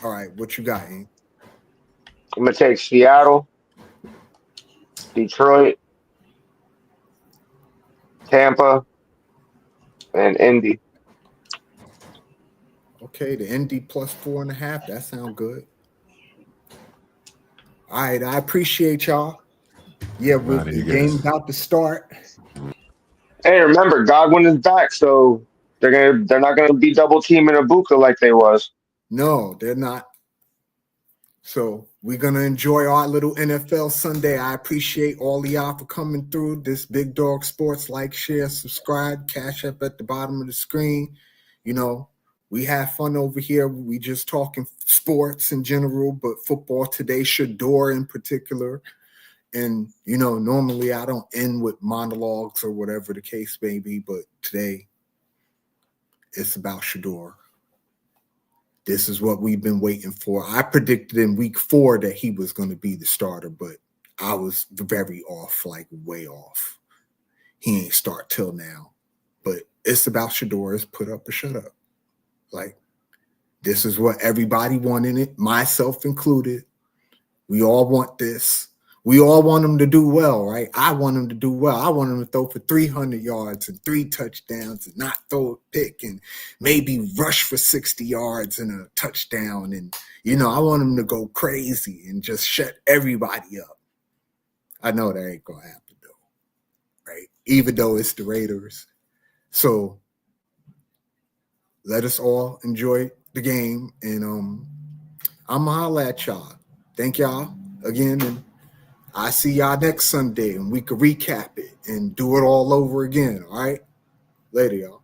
All right, what you got, Ink? I'm gonna take Seattle, Detroit, Tampa, and Indy. Okay, the Indy plus 4.5. That sounds good. All right, I appreciate y'all. Yeah, Out with of the here, game guys. about to start. Hey, remember Godwin is back, so they're not gonna be double teaming Ibuka like they was. No, they're not. So we're gonna enjoy our little NFL Sunday. I appreciate all of y'all for coming through this Big Dog Sports. Like, share, subscribe, cash up at the bottom of the screen. You know, we have fun over here. We just talking sports in general, but football today, Sheduer in particular. And normally I don't end with monologues or whatever the case may be, but today it's about Sheduer. This is what we've been waiting for. I predicted in week 4 that he was going to be the starter, but I was very off, like way off. He ain't start till now. But it's about Sheduer. It's put up or shut up. Like, this is what everybody wanted it, myself included. We all want this. We all want him to do well, right? I want him to do well. I want him to throw for 300 yards and 3 touchdowns and not throw a pick and maybe rush for 60 yards and a touchdown. And, I want him to go crazy and just shut everybody up. I know that ain't going to happen, though, right? Even though it's the Raiders. So let us all enjoy the game. And I'm going to holler at y'all. Thank y'all again. And I see y'all next Sunday, and we can recap it and do it all over again. All right? Later, y'all.